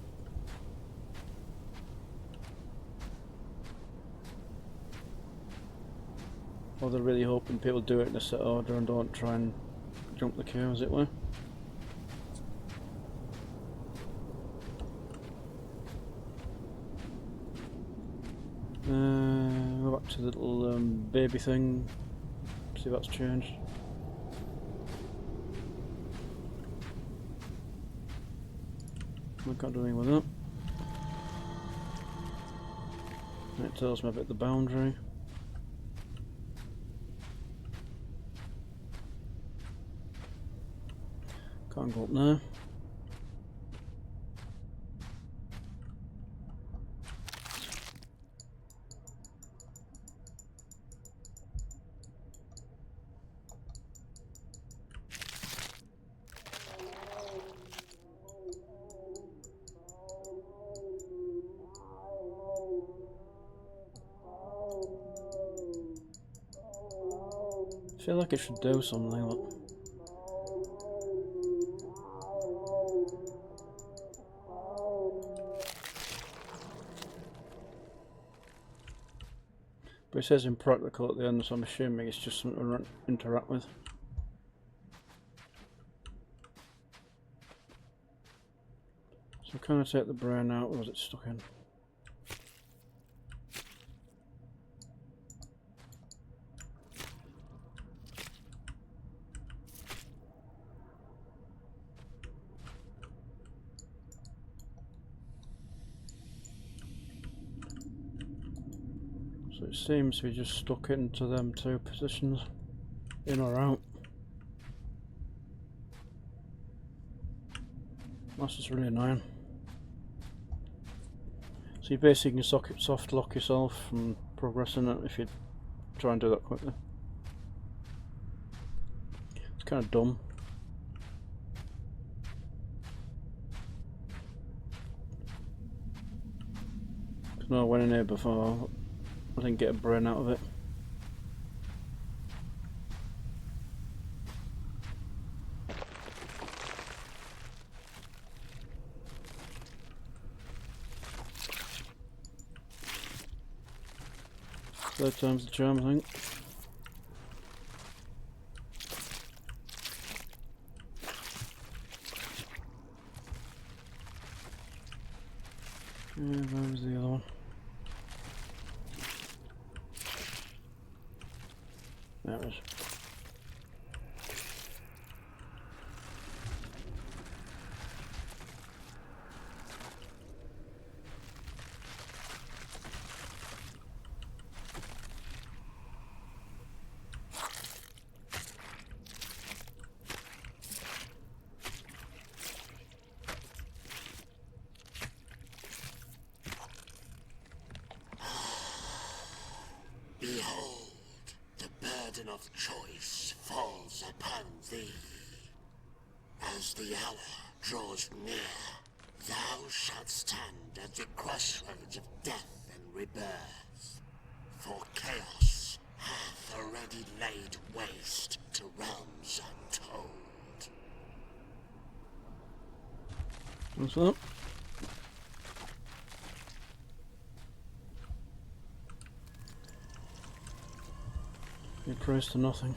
Or they're really hoping people do it in a set order and don't try and jump the queue, as it were. Go back to the little baby thing, see if that's changed. I can't do anything with that. It tells me about the boundary. Can't go up there. I feel like it should do something, but it says impractical at the end, so I'm assuming it's just something to interact with. So can I take the brain out, or is it stuck in? So it seems we just stuck into them two positions, in or out. That's just really annoying. So you basically can soft lock yourself from progressing it if you try and do that quickly. It's kind of dumb. Because no, I went in here before, I didn't get a brain out of it. Third time's the charm, I think. Where was the other one? There it is. Behold, the burden of choice falls upon thee. As the hour draws near, thou shalt stand at the crossroads of death and rebirth. For chaos hath already laid waste to realms untold. What's that? It prays to nothing.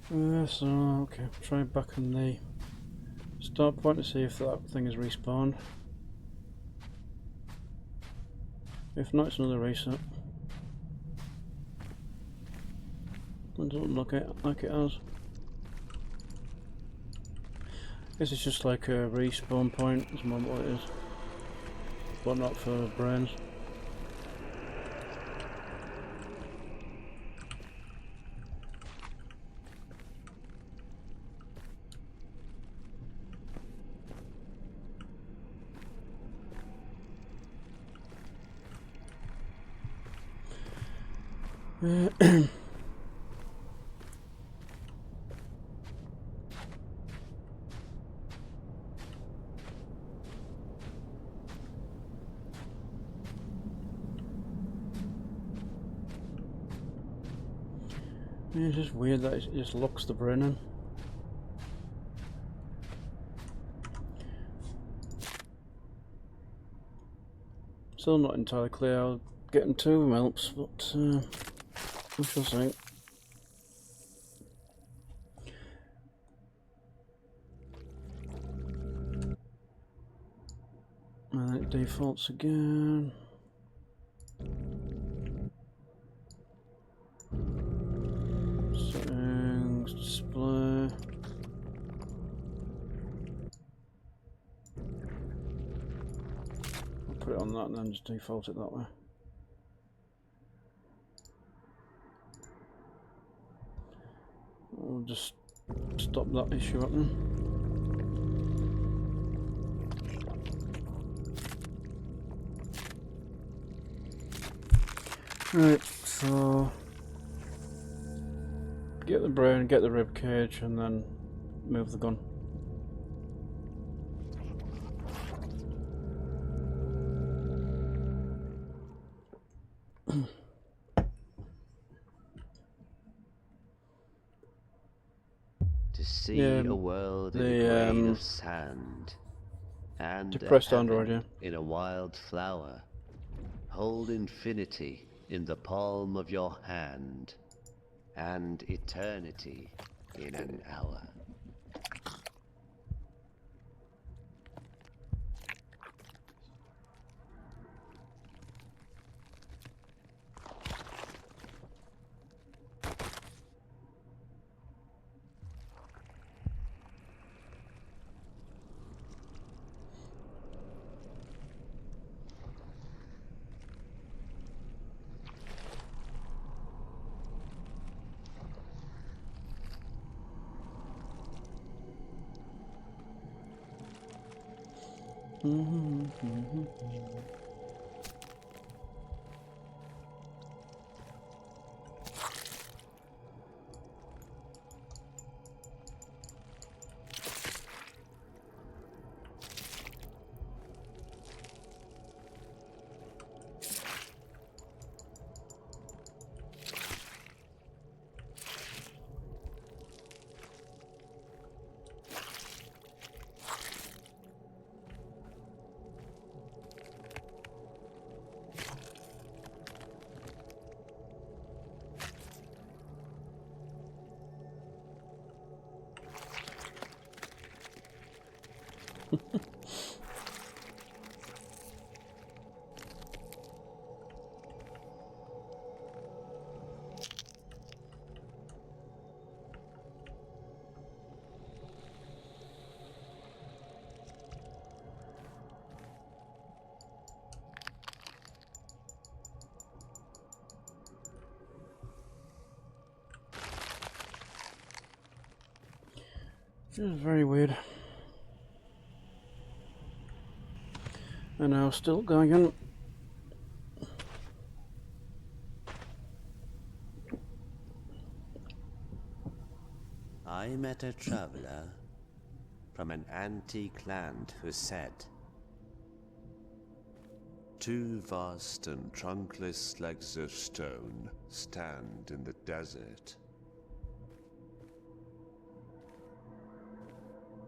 So, okay, try back on the start point to see if that thing is respawned. If not, it's another reset. It doesn't look like it has. This is just like a respawn point, is more what it is. But not for brains. It's just weird that it just locks the brain in. Still not entirely clear how getting two of them helps, but we shall see. And it defaults again. Settings, display. I'll put it on that and then just default it that way. I'll just stop that issue happening. Right, so get the brain, get the rib cage, and then move the gun. To see Yeah, a world in the, a grain of sand, and depressed a Android, heaven in a wild flower. Hold infinity in the palm of your hand, and eternity in an hour. Feels very weird. And now still going. I met a traveler from an antique land who said, "Two vast and trunkless legs of stone stand in the desert.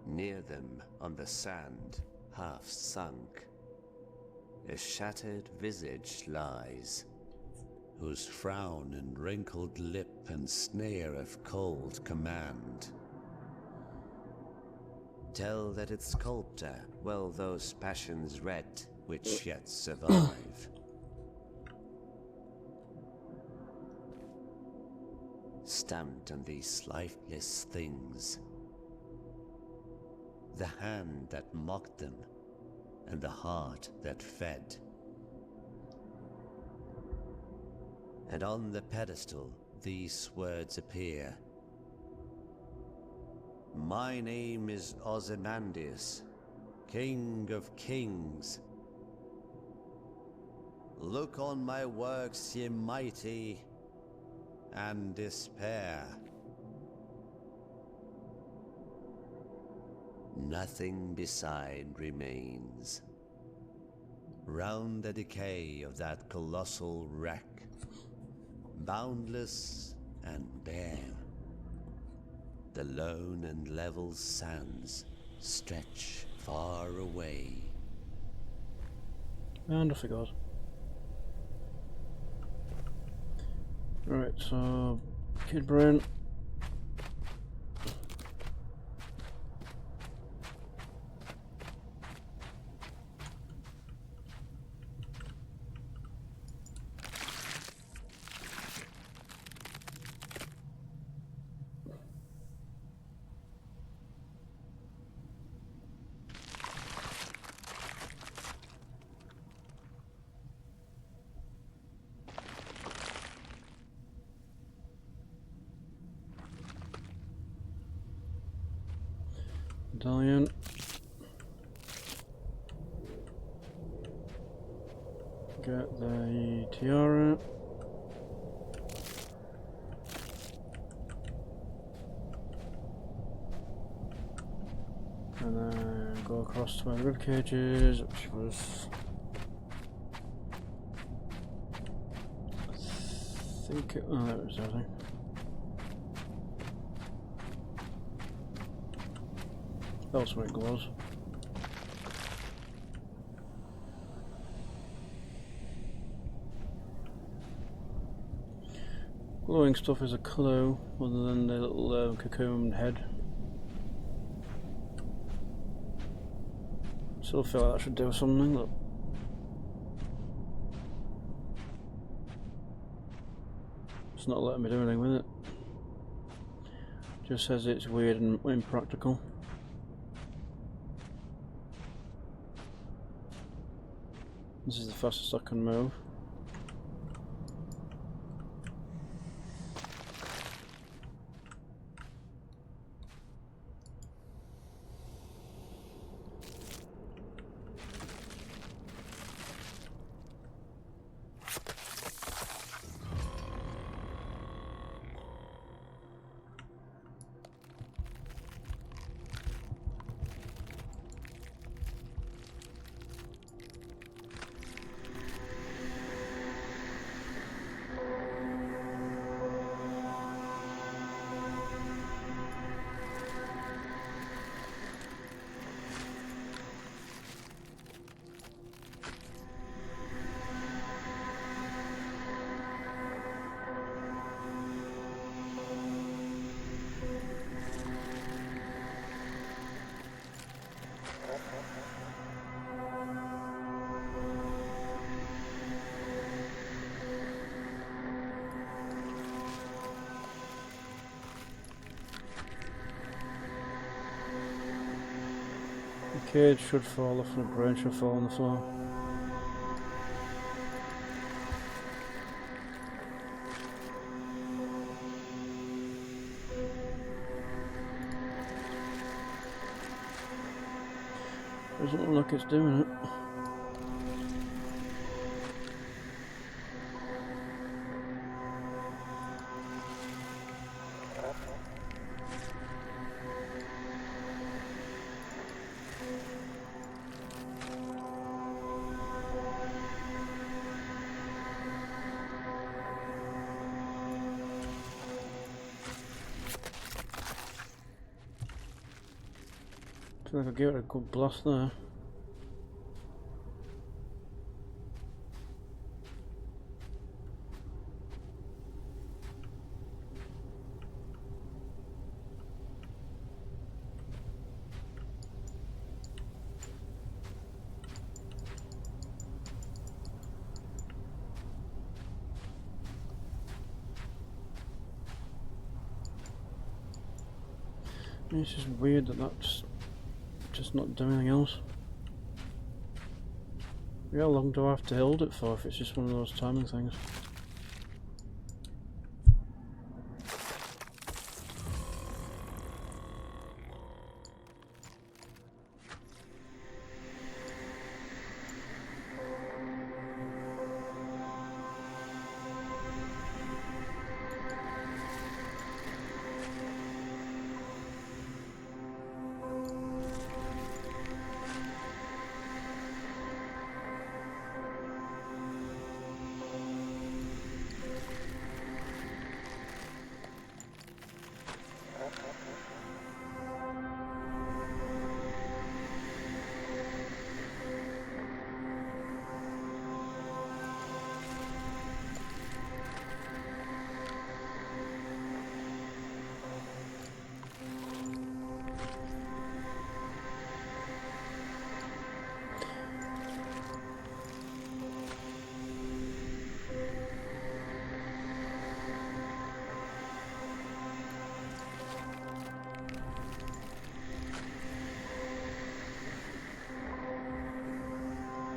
Near them, on the sand, half sunk, a shattered visage lies, whose frown and wrinkled lip and snare of cold command tell that its sculptor well those passions read which yet survive. Stamped on these lifeless things, the hand that mocked them, and the heart that fed. And on the pedestal these words appear: My name is Ozymandias, King of Kings. Look on my works, ye mighty, and despair. Nothing beside remains. Round the decay of that colossal wreck, boundless and bare, the lone and level sands stretch far away. And off it goes. Right, so Kid Brain. Medallion. Get the tiara. And then go across to where the rib cage is, which was, I think it, oh, there it is, I think. That's where it glows. Glowing stuff is a clue, other than the little cocoon head. Still feel like that should do something, look. It's not letting me do anything with it. Just says it's weird and impractical. This is the fastest I can move. cage should fall off and a brain should fall on the floor. Doesn't look like it's doing it. I feel like I gave it a good blast there. It's just weird that that's just not doing anything else. How long do I have to hold it for if it's just one of those timing things?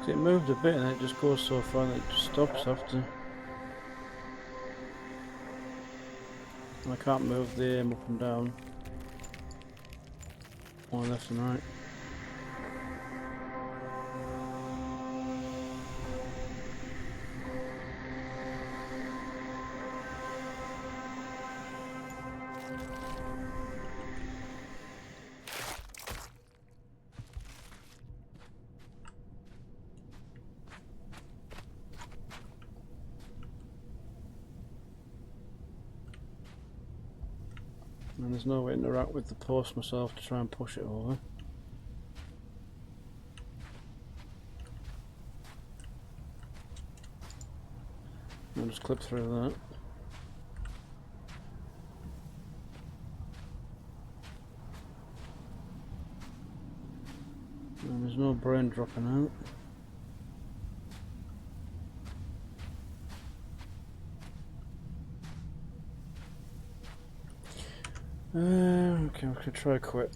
It moved a bit and it just goes so far that it just stops after. I can't move the aim up and down, or left and right. And there's no way to interact with the post myself to try and push it over. I'll just clip through that. And there's no brain dropping out. Okay, we could try quit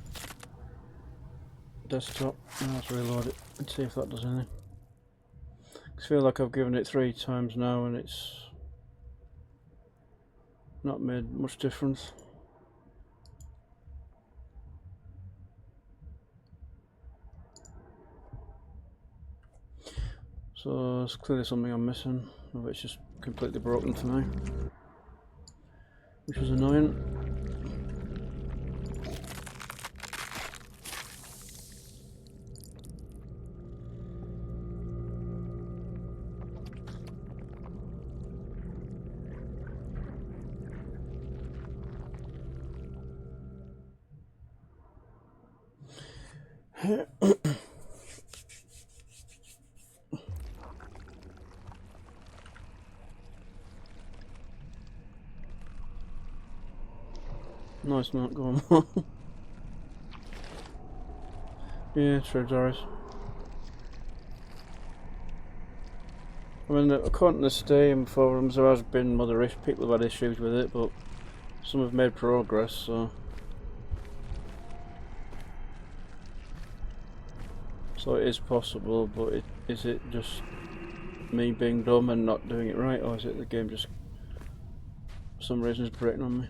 desktop. Now let's reload it and see if that does anything. I feel like I've given it 3 times now and it's not made much difference. So it's clearly something I'm missing, or it's just completely broken for me, which is annoying. No, it's not going on. Yeah, true, Doris. I mean, according to the Steam forums, there has been other people have had issues with it, but some have made progress, so. So it is possible, but is it just me being dumb and not doing it right, or is it the game just for some reason is breaking on me?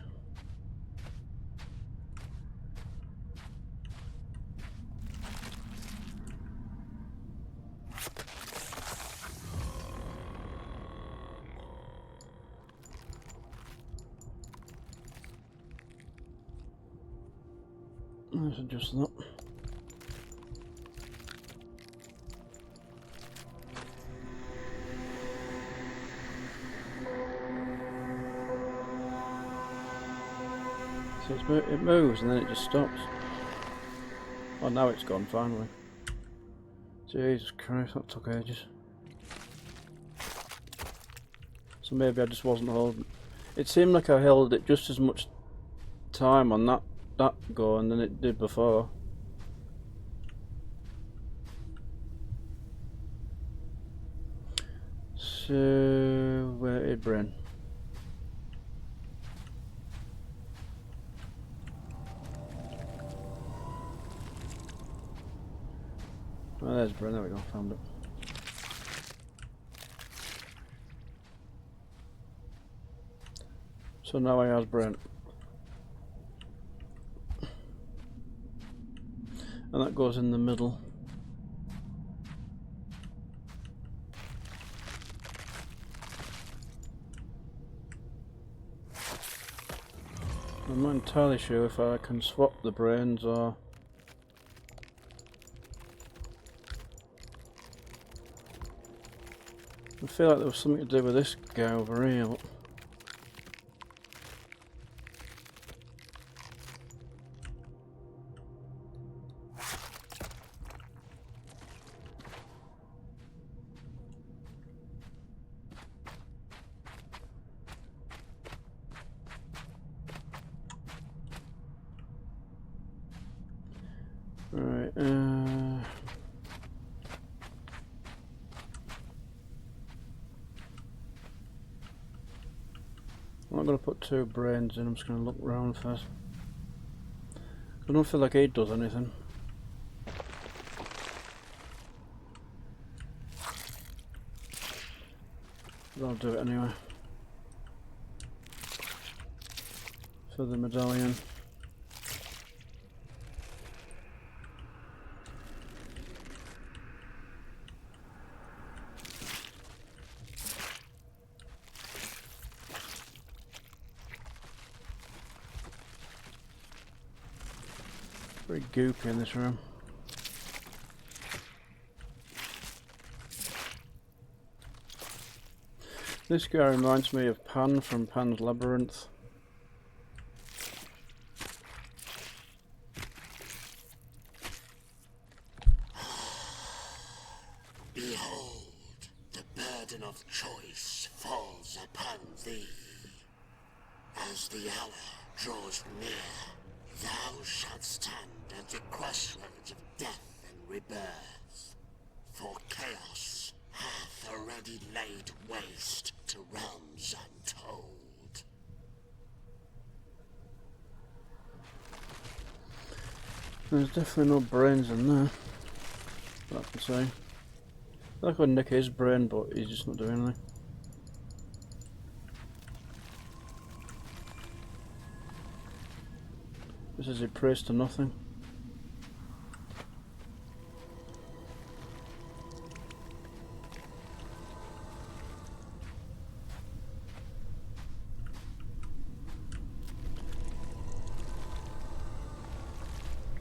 Let's adjust that. So it moves and then it just stops. Oh, now it's gone finally. Jesus Christ, that took ages. So maybe I just wasn't holding. It seemed like I held it just as much time on that go than it did before. So where did Bryn? Oh, there's Bryn. There we go. Found it. So now I have Brent. And that goes in the middle. I'm not entirely sure if I can swap the brains or... I feel like there was something to do with this guy over here. But... Alright, I'm not going to put two brains in, I'm just going to look around first. I don't feel like he does anything. But I'll do it anyway. For the medallion. Very goopy in this room. This guy reminds me of Pan from Pan's Labyrinth. Behold, the burden of choice falls upon thee. As the hour draws near, thou shalt stand at the crossroads of death and rebirth. For chaos hath already laid waste to realms untold. There's definitely no brains in there, that I can say. I like when Nick his brain, but he's just not doing anything. This is a praise to nothing.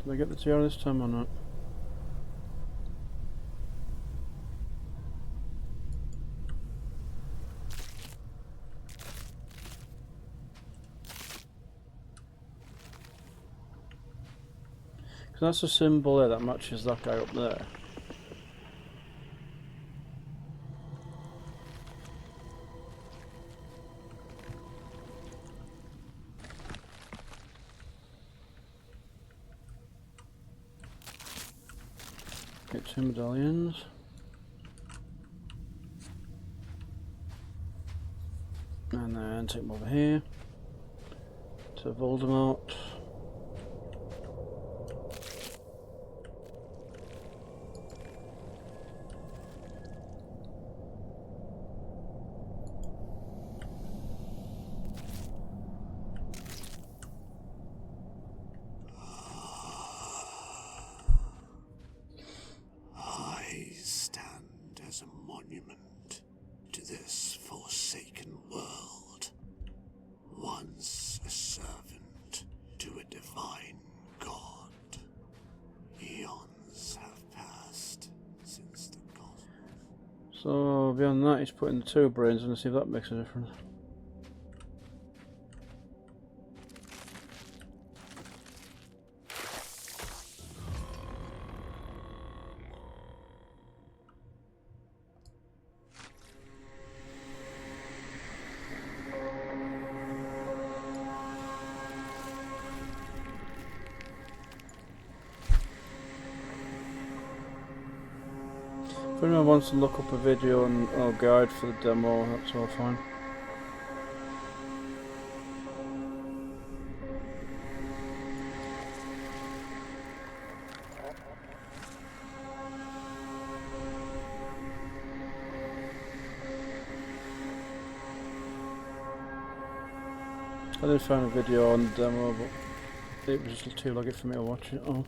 Did I get the tiara this time or not? Because that's a symbol there that matches that guy up there. Get 2 medallions. And then take them over here to Voldemort. So beyond that, he's putting the 2 brains in to see if that makes a difference. If anyone wants to look up a video or guide for the demo, that's all fine. I did find a video on the demo, but it was just too laggy for me to watch it all.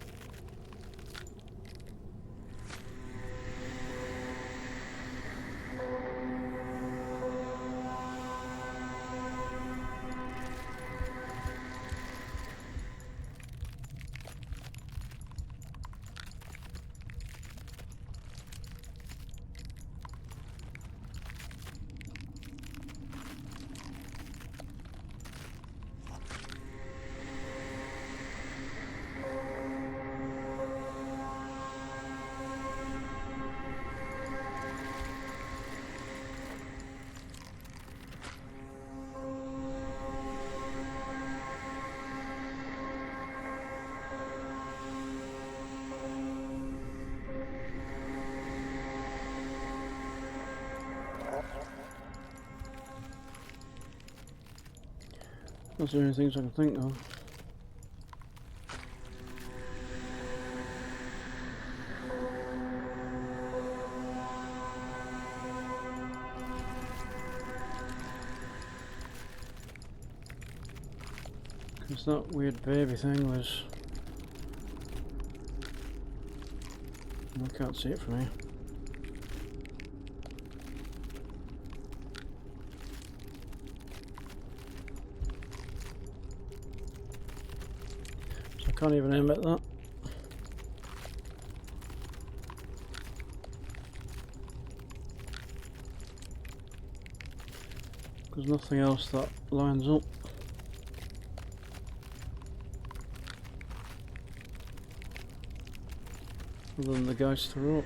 That's the only things I can think of. Because that weird baby thing was... I can't see it from here. Can't even aim at that. There's nothing else that lines up. Other than the guy's throat.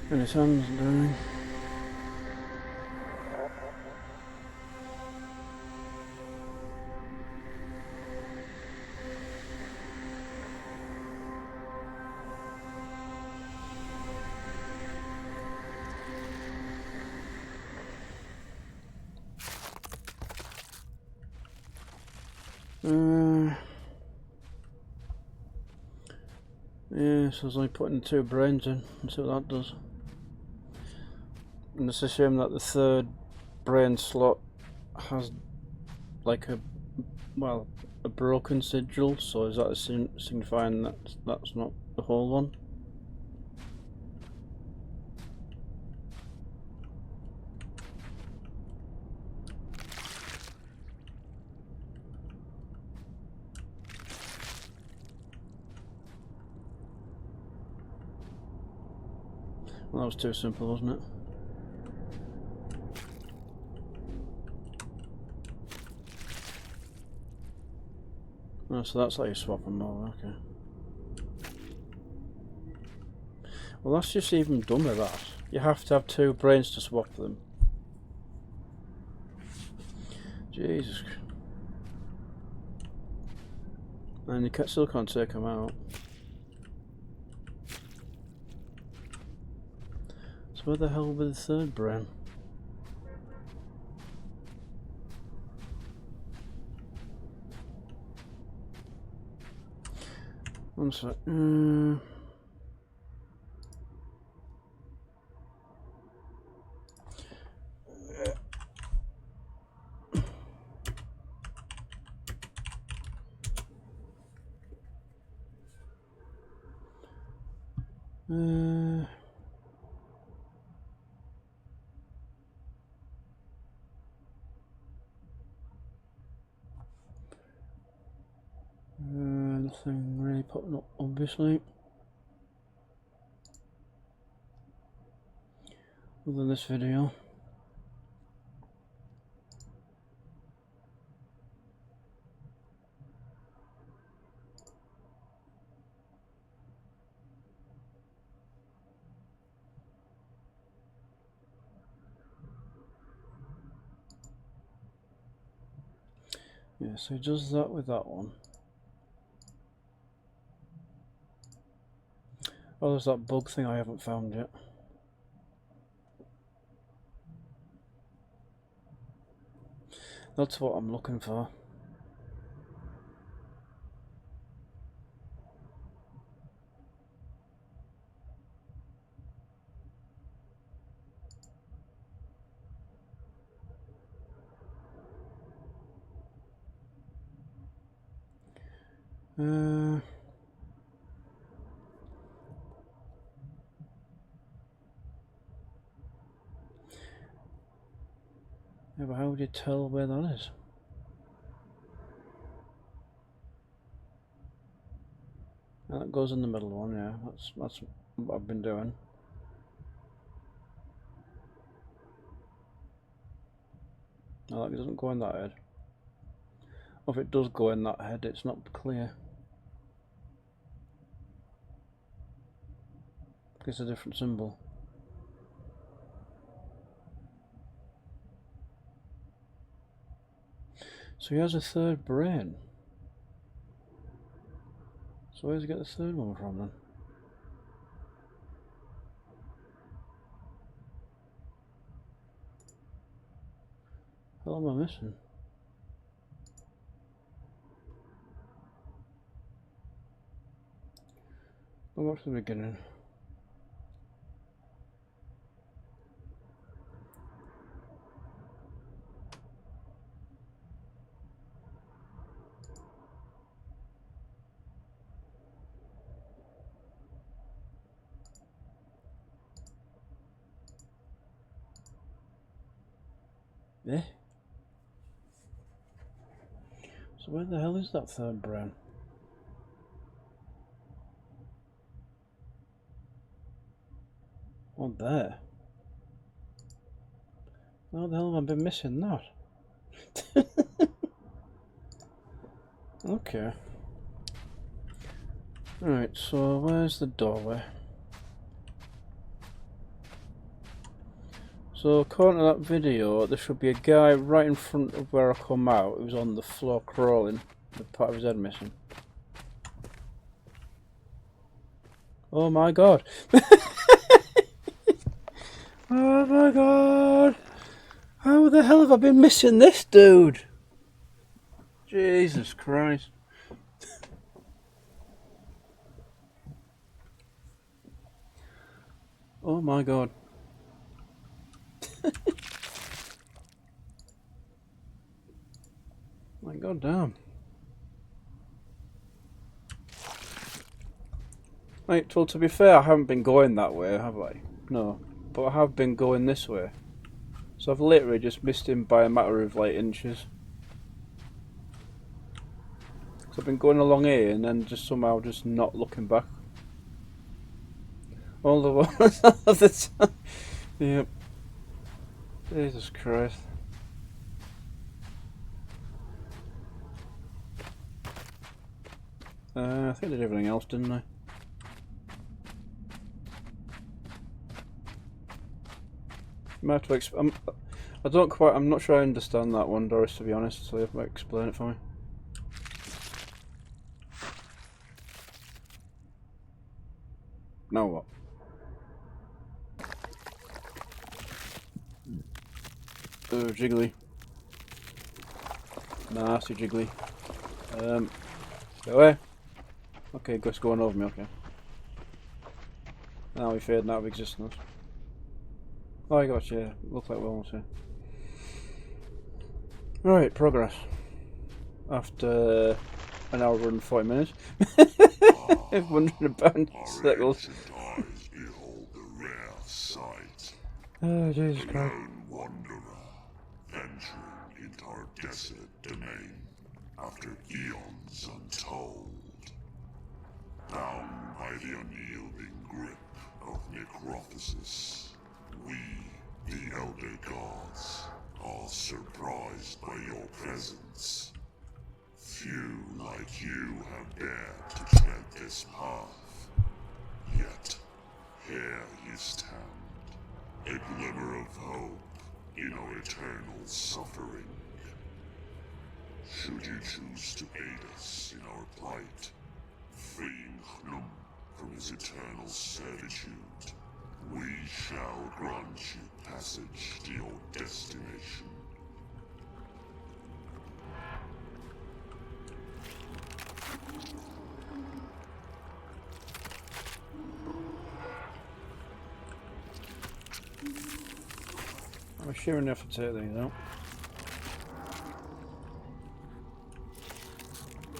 And his hand's doing. Yeah, so I was only putting 2 brains in and see what that does. And let's assume that the 3rd brain slot has like a broken sigil, so is that signifying that that's not the whole one? Well, that was too simple, wasn't it? Oh, so that's how you swap them all, okay. Well, that's just even dumber, that. You have to have 2 brains to swap them. Jesus. And you still can't take them out. So where the hell with the 3rd brain? One sec. Nothing really popping up, obviously. Other than this video. Yeah, so he does that with that one. Oh, there's that bug thing I haven't found yet. That's what I'm looking for. Yeah, but how would you tell where that is? And that goes in the middle one, yeah. That's what I've been doing. No, that doesn't go in that head. Or if it does go in that head, it's not clear. It's a different symbol. So he has a third brain. So where does he get the third one from then? What am I missing? Go back to the beginning. Eh? So where the hell is that third brain? Oh, there. How the hell have I been missing that? Okay. Alright, so where's the doorway? So according to that video, there should be a guy right in front of where I come out who's on the floor crawling, with part of his head missing. Oh my god! Oh my god! How the hell have I been missing this dude? Jesus Christ. Oh my god. My god damn. Right, well, to be fair, I haven't been going that way, have I? No. But I have been going this way. So I've literally just missed him by a matter of like inches. So I've been going along here and then just somehow just not looking back. All the ones of the time. Yep. Jesus Christ. I think I did everything else, didn't I? Might have to I'm not sure I understand that one, Doris, to be honest, so you might explain it for me. Now what? Oh, jiggly. Nasty jiggly. Go away. Okay, Gus going over me, okay. Now we fading out of existence. Oh, I got you. Looks like we're almost here. Right, progress. After an hour and 40 minutes. Wandering about in circles. sight. Oh, Jesus A Christ. lone wanderer, venturing into our desolate domain after eons untold. Bound by the unyielding grip of Necrophosis, we, the Elder Gods, are surprised by your presence. Few like you have dared to tread this path. Yet, here you stand, a glimmer of hope in our eternal suffering. Should you choose to aid us in our plight, freeing Hnum from his eternal servitude, we shall grant you passage to your destination. I'm sure enough to take these out.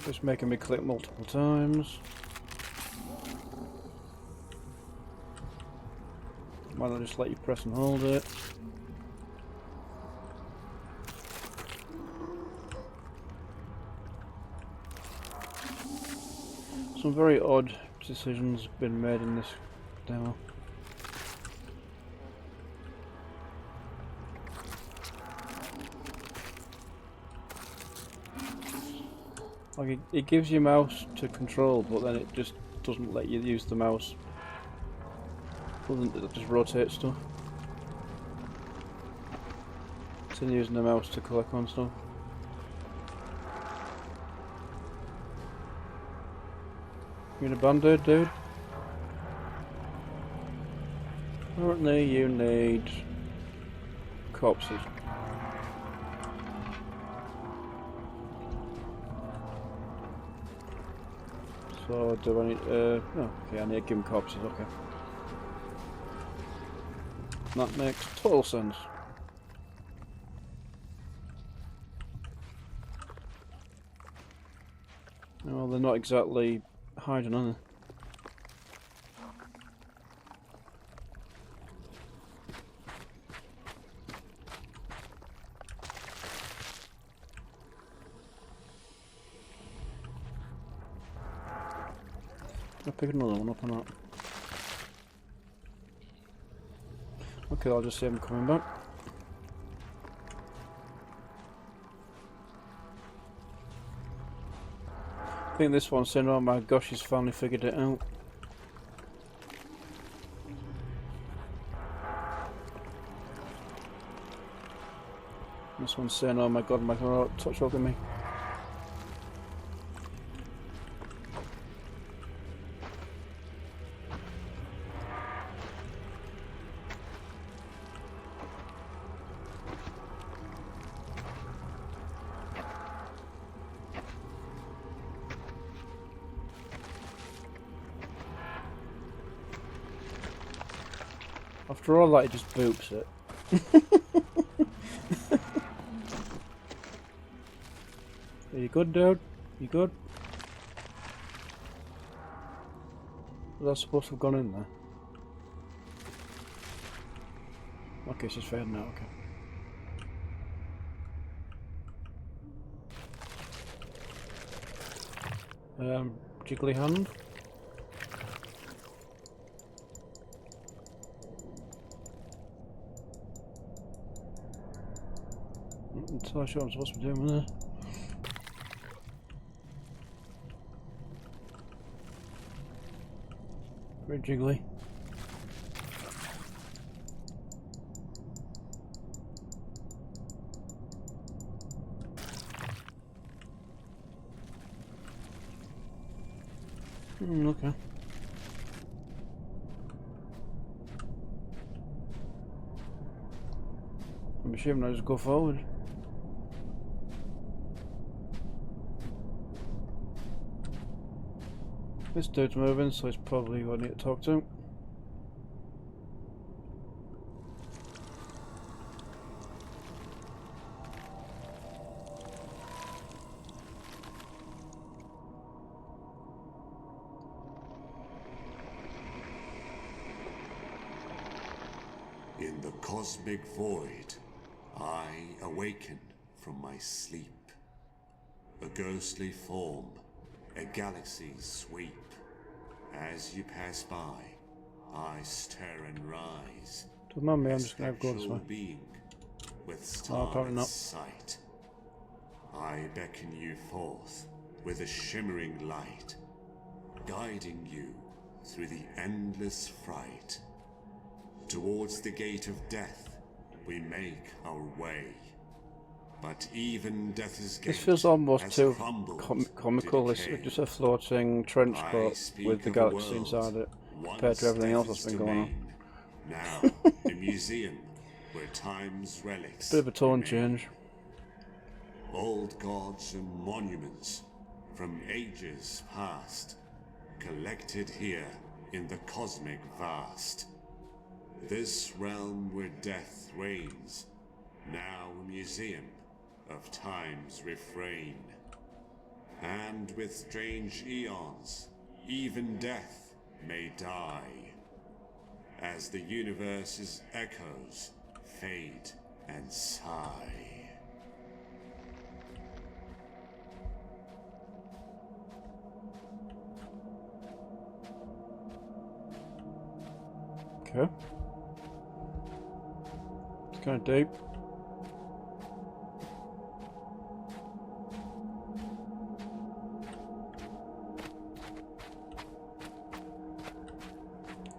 Just making me click multiple times. Why not just let you press and hold it? Some very odd decisions been made in this demo. Like it gives you mouse to control, but then it just doesn't let you use the mouse. It just rotates stuff. Instead of using the mouse to click on stuff. You need a band-aid, dude? Apparently you need corpses. So do I need oh, okay, I need to give him corpses, okay. That makes total sense. Well, they're not exactly hiding, are they? I'll pick another one up or not. Okay, I'll just see him coming back. I think this one's saying, oh my gosh, he's finally figured it out. This one's saying, oh my god, my heart, touch over me. After all that, he just boops it. Are you good, dude? You good? Was that supposed to have gone in there? Okay, she's fading now, okay. Jiggly hand. Until I show what I'm supposed to be doing with it. Very jiggly. Okay. I'm assuming I just go forward. This dude's moving, so it's probably who I need to talk to. In the cosmic void, I awaken from my sleep. A ghostly form, a galaxy's sweep. As you pass by, I stir and rise. Doesn't mind me, A I'm just gonna go this spectral way. being with Oh, probably not. starless sight. I beckon you forth with a shimmering light, guiding you through the endless fright. Towards the gate of death, we make our way. But even death's gate This feels almost has too crumbled comical. to It's decay. just a floating trench I coat speak with the of a galaxy world inside it, once compared to everything else death's that's been going on. domain. Now, a museum where time's relics Bit of a tone remain. change. Old gods and monuments from ages past, collected here in the cosmic vast. This realm where death reigns, now a museum of time's refrain. And with strange eons, even death may die, as the universe's echoes fade and sigh. Okay. It's kind of deep.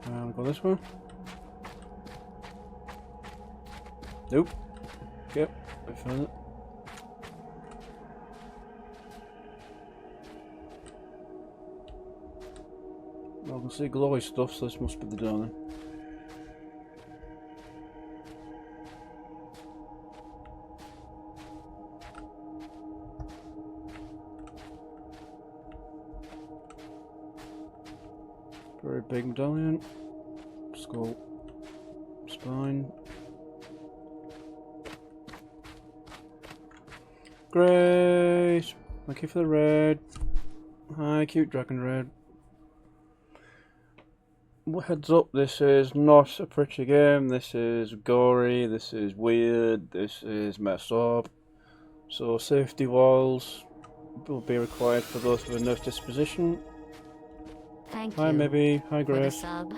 I'll go this way. Nope. Yep, I found it. Well, I can see glowy stuff, so this must be the door then. Very big medallion. Skull. Spine. Great! Thank you for the red. Hi, cute dragon red. Heads up, this is not a pretty game. This is gory, this is weird, this is messed up. So safety walls will be required for those with a nerve disposition. Thank Hi, you Maybe. Hi, for the Grace. sub.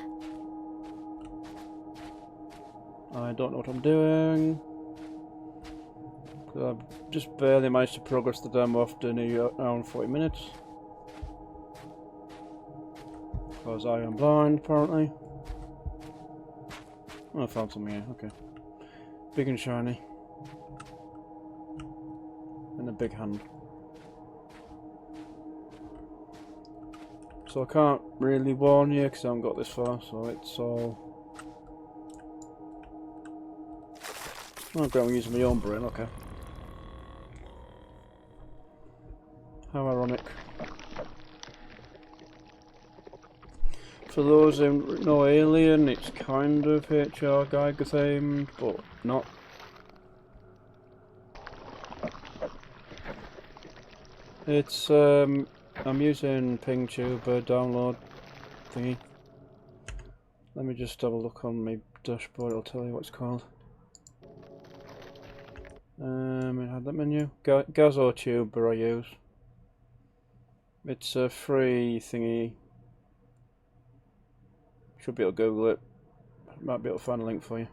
I don't know what I'm doing. I've just barely managed to progress the demo after nearly an hour and 40 minutes. Because I am blind, apparently. Oh, I found something here, okay. Big and shiny. And a big hand. So I can't really warn you because I haven't got this far, so it's all... Oh, great, I'm using my own brain, okay. How ironic. For those who know Alien, it's kind of HR Geiger themed, but not. It's, I'm using PingTuber download thingy. Let me just have a look on my dashboard, it'll tell you what it's called. It had that menu. GazoTuber I use. It's a free thingy. Should be able to Google it. Might be able to find a link for you.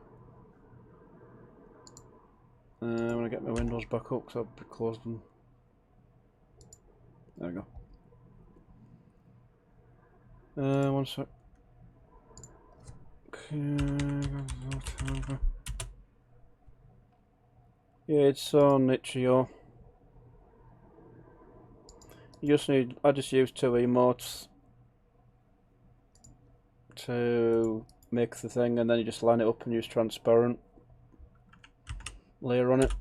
When I get my windows back up, because I've closed them. There we go. One sec. Okay. Yeah, it's on itch.io. You just need, I just use 2 emotes to make the thing, and then you just line it up and use transparent layer on it.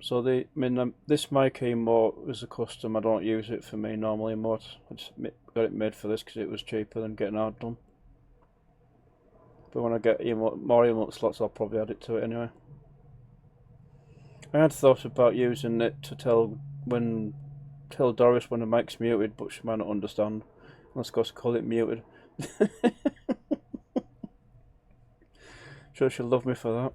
So this mic emote is a custom. I don't use it for me normally emotes. I just got it made for this because it was cheaper than getting art done. But when I get more emote slots, I'll probably add it to it anyway. I had thought about using it to tell Doris when the mic's muted, but she might not understand. Unless of course I call it muted. Sure she'll love me for that.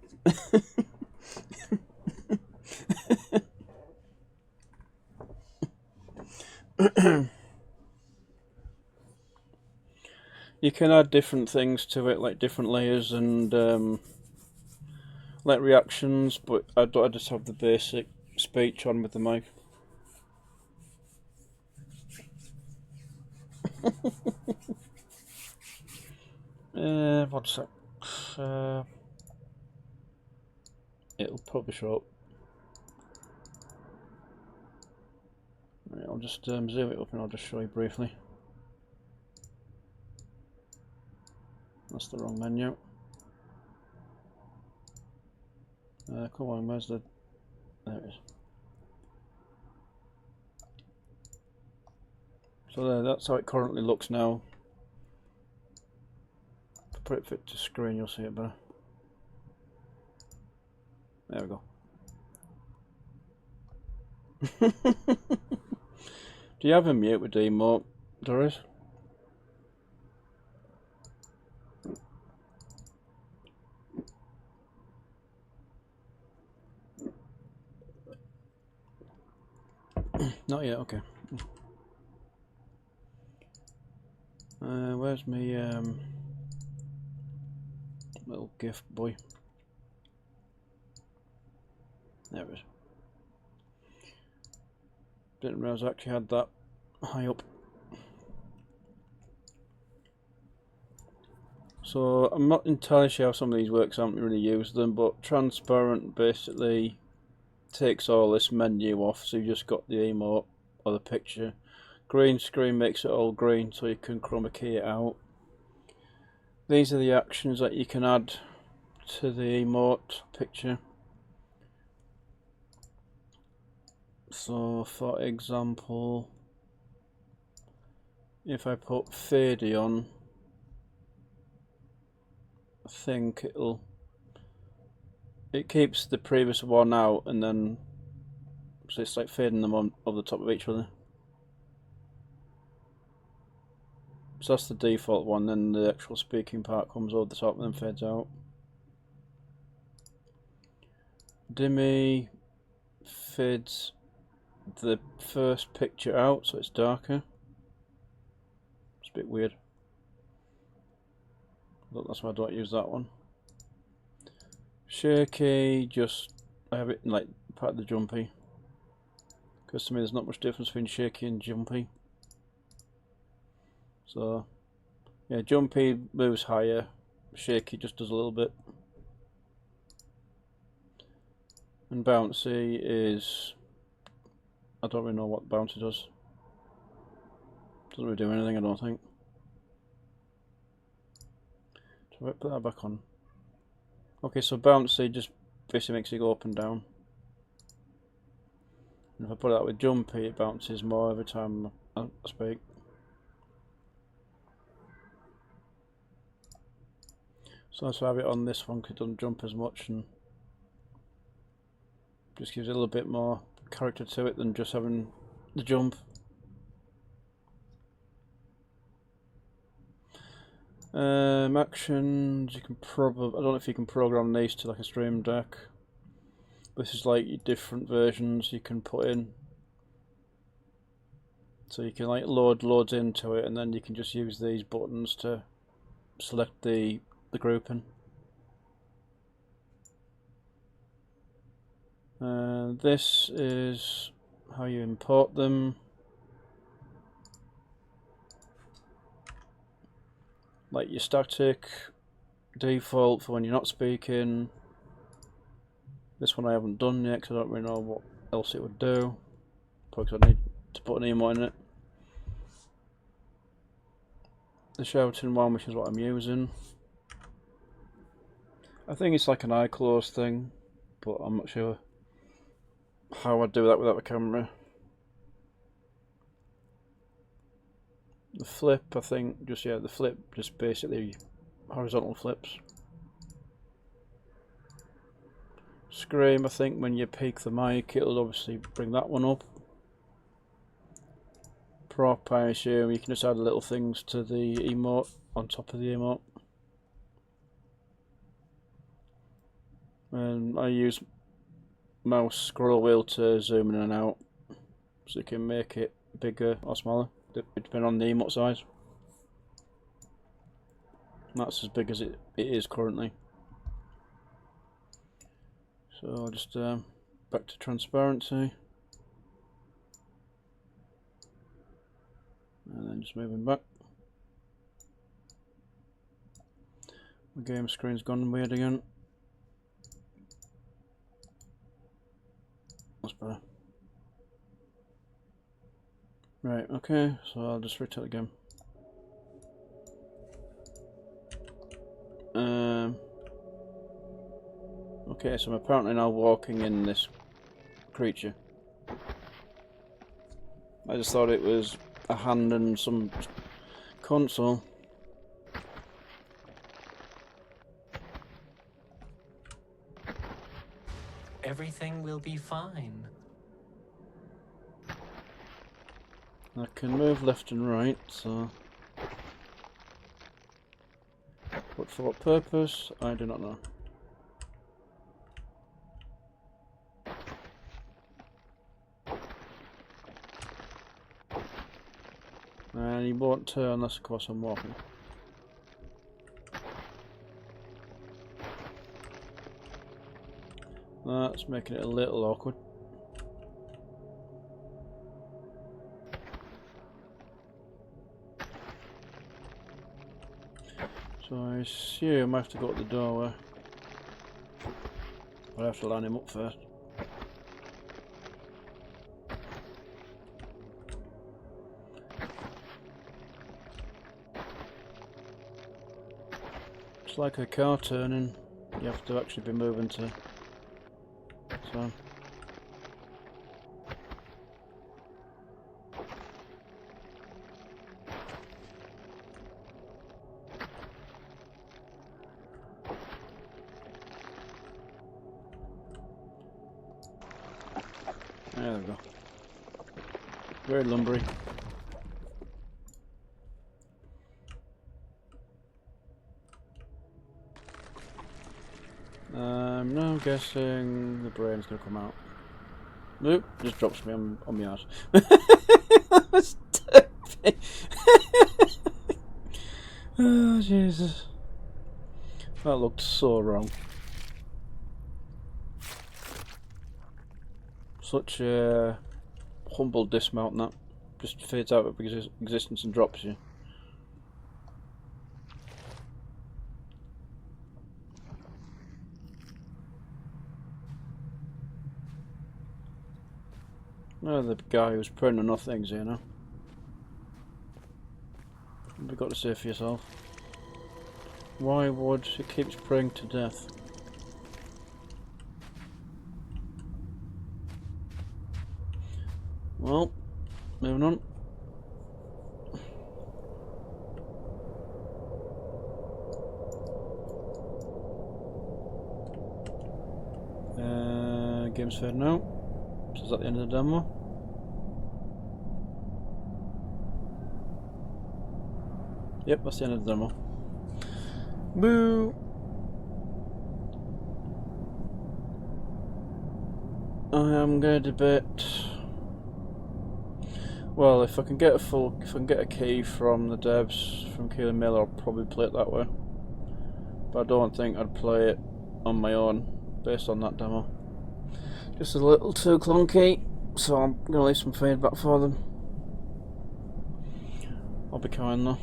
You can add different things to it, like different layers and like reactions, but I just have the basic speech on with the mic. One sec. It'll probably show up. Right, I'll just zoom it up and I'll just show you briefly. That's the wrong menu. Come on, where's the... There it is. So there, that's how it currently looks now. If I put it fit to screen, you'll see it better. There we go. Do you have a mute with the emote, Doris? Not yet, okay. Where's me little GIF boy? There it is. Didn't realise I actually had that high up. So I'm not entirely sure how some of these works, I haven't really used them, but transparent basically takes all this menu off, so you just got the emote or the picture. Green screen makes it all green so you can chroma key it out. These are the actions that you can add to the emote picture. So for example, if I put fadey on, I think it keeps the previous one out, and then so it's like fading them on over the top of each other. So that's the default one, then the actual speaking part comes over the top and then fades out. Dimmy fades the first picture out so it's darker. It's a bit weird. But that's why I don't use that one. Shaky, just I have it in like part of the jumpy. Because to me there's not much difference between shaky and jumpy. So yeah, jumpy moves higher, shaky just does a little bit. And bouncy is, I don't really know what bouncy does. Doesn't really do anything, I don't think. So I put that back on. Okay, so bouncy just basically makes it go up and down. And if I put it out with jumpy, it bounces more every time I speak. So let's have it on this one because it doesn't jump as much and just gives it a little bit more character to it than just having the jump. Actions, you can probably, I don't know if you can program these to like a stream deck. This is like different versions you can put in. So you can like loads into it, and then you can just use these buttons to select the grouping. This is how you import them. Like your static, default for when you're not speaking. This one I haven't done yet because I don't really know what else it would do. Probably because I need to put an emote in it. The shouting one, which is what I'm using. I think it's like an eye close thing, but I'm not sure how I'd do that without the camera. The flip, I think, the flip, just basically horizontal flips. Scream, I think when you peak the mic, it'll obviously bring that one up. Prop, I assume, you can just add little things to the emote on top of the emote. And I use mouse scroll wheel to zoom in and out, so you can make it bigger or smaller, depending on the emote size. And that's as big as it is currently. So I'll just back to transparency. And then just moving back. The game screen's gone weird again. That's better. Right, okay, so I'll just retell again. Okay, so I'm apparently now walking in this creature. I just thought it was a hand and some console. Everything will be fine. I can move left and right, so... But for what purpose, I do not know. And he won't turn unless, of course, I'm walking. That's making it a little awkward. So I assume I have to go to the doorway. But I have to line him up first. It's like a car turning. You have to actually be moving to. So. There we go. Very lumbery. Now I'm guessing the brain's gonna come out. Nope, just drops me on my ass. That's terrible. Oh Jesus. That looked so wrong. Such a humble dismount, and that just fades out of existence and drops you. Oh, the guy who's prone to nothings, you know. What have you got to say for yourself? Why would it keeps praying to death? Well, moving on. Game's fading out. So is that the end of the demo? Yep, that's the end of the demo. Boo! I am going to debate. Well, if I can get a key from the devs from keymailer, I'll probably play it that way. But I don't think I'd play it on my own based on that demo. Just a little too clunky, so I'm going to leave some feedback for them. I'll be kind though.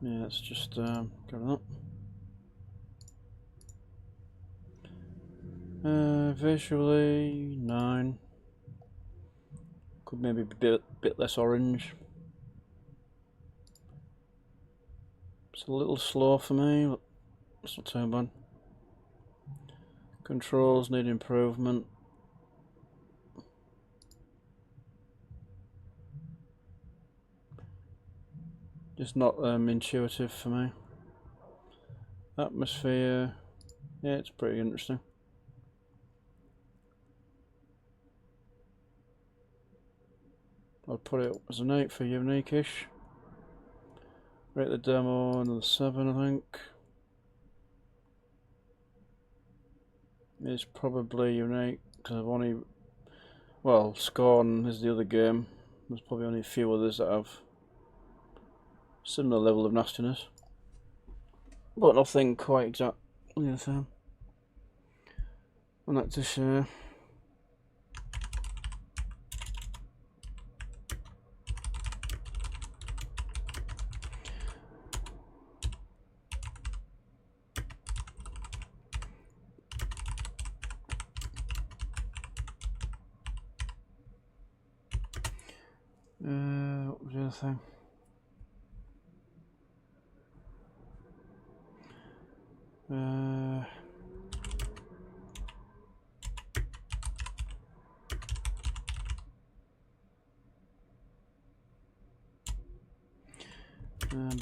Yeah, let's just go with that. Visually, 9. Could maybe be a bit less orange. It's a little slow for me, but it's not too bad. Controls need improvement. Just not intuitive for me. Atmosphere, yeah, it's pretty interesting. I'd put it as an 8 for unique-ish. Rate the demo another 7, I think. It's probably unique because I've only, well, Scorn is the other game. There's probably only a few others that have similar level of nastiness, but nothing quite exactly the same. I'd like to share. What was the other thing?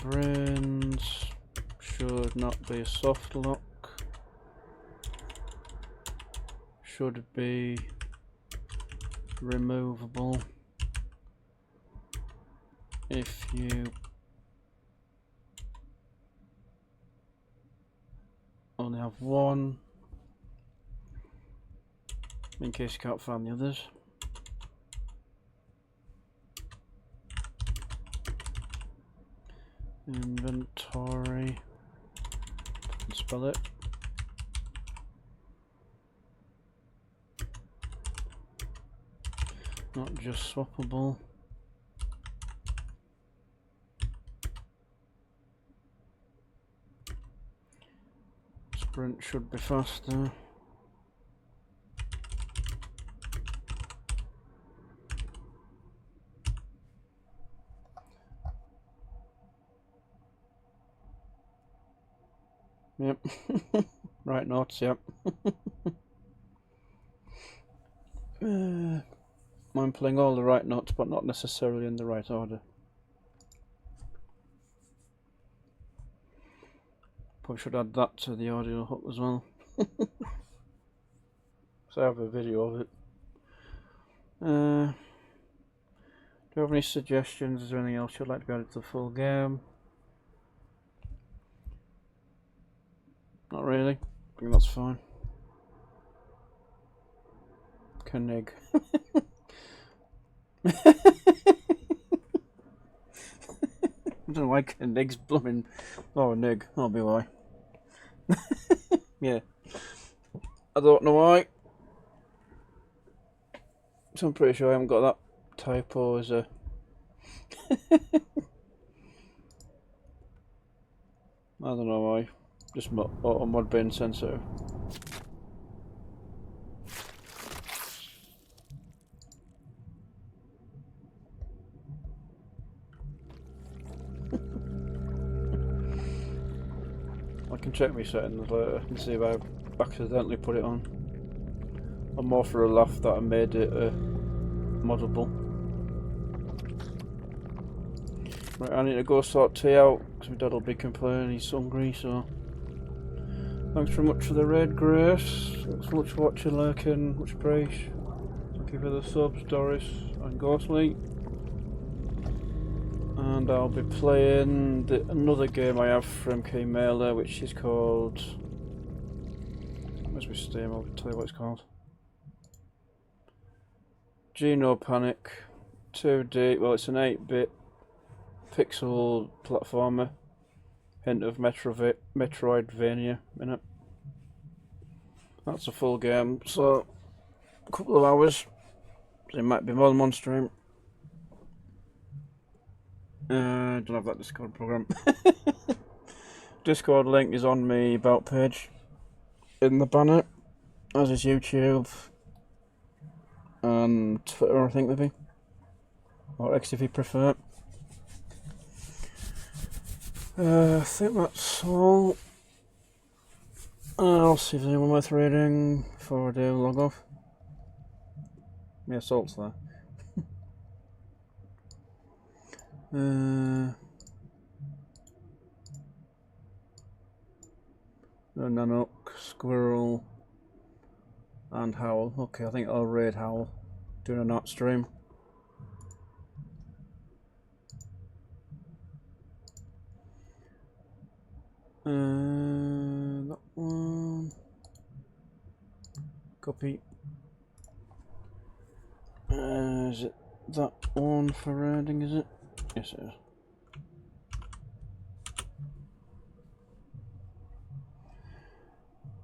Brains should not be a soft lock. Should be removable if you only have one, in case you can't find the others. Inventory, spell it. Not just swappable. Sprint should be faster. Yep. Right notes, yep. I'm playing all the right notes, but not necessarily in the right order. Probably should add that to the audio hub as well. So I have a video of it. Do you have any suggestions? Is there anything else you'd like to be added to the full game? Not really. I think that's fine. Koenig. I don't know why Koenig's blooming. Oh, Nig. That'll be why. Yeah. I don't know why. So I'm pretty sure I haven't got that typo as a. I don't know why. Just auto mod bin sensitive. I can check my settings later and see if I accidentally put it on. I'm more for a laugh that I made it moddable. Right, I need to go sort tea out because my dad will be complaining he's hungry, so. Thanks very much for the raid, Grace. Thanks so much for watching, lurking, much praise. Thank you for the subs, Doris and Ghostly. And I'll be playing another game I have from keymailer, which is called. Where's my Steam? I'll tell you what it's called. Geno Panic 2D. Well, it's an 8-bit pixel platformer. Hint of Metroidvania in it. That's a full game, so a couple of hours. It might be more than one stream. Don't have that Discord program. Discord link is on my about page in the banner, as is YouTube and Twitter, I think maybe, or X if you prefer. I think that's all. I'll see if there's anyone worth reading before I do log off. Yeah, Salt's there. Nanook, Squirrel, and Howl. Okay, I think I'll raid Howl. Doing a night stream. That one. Copy. Is it that one for raiding, is it? Yes, it is.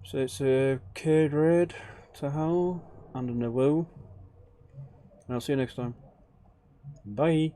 So it's a Cade raid to Howl and a Nawoo. And I'll see you next time. Bye!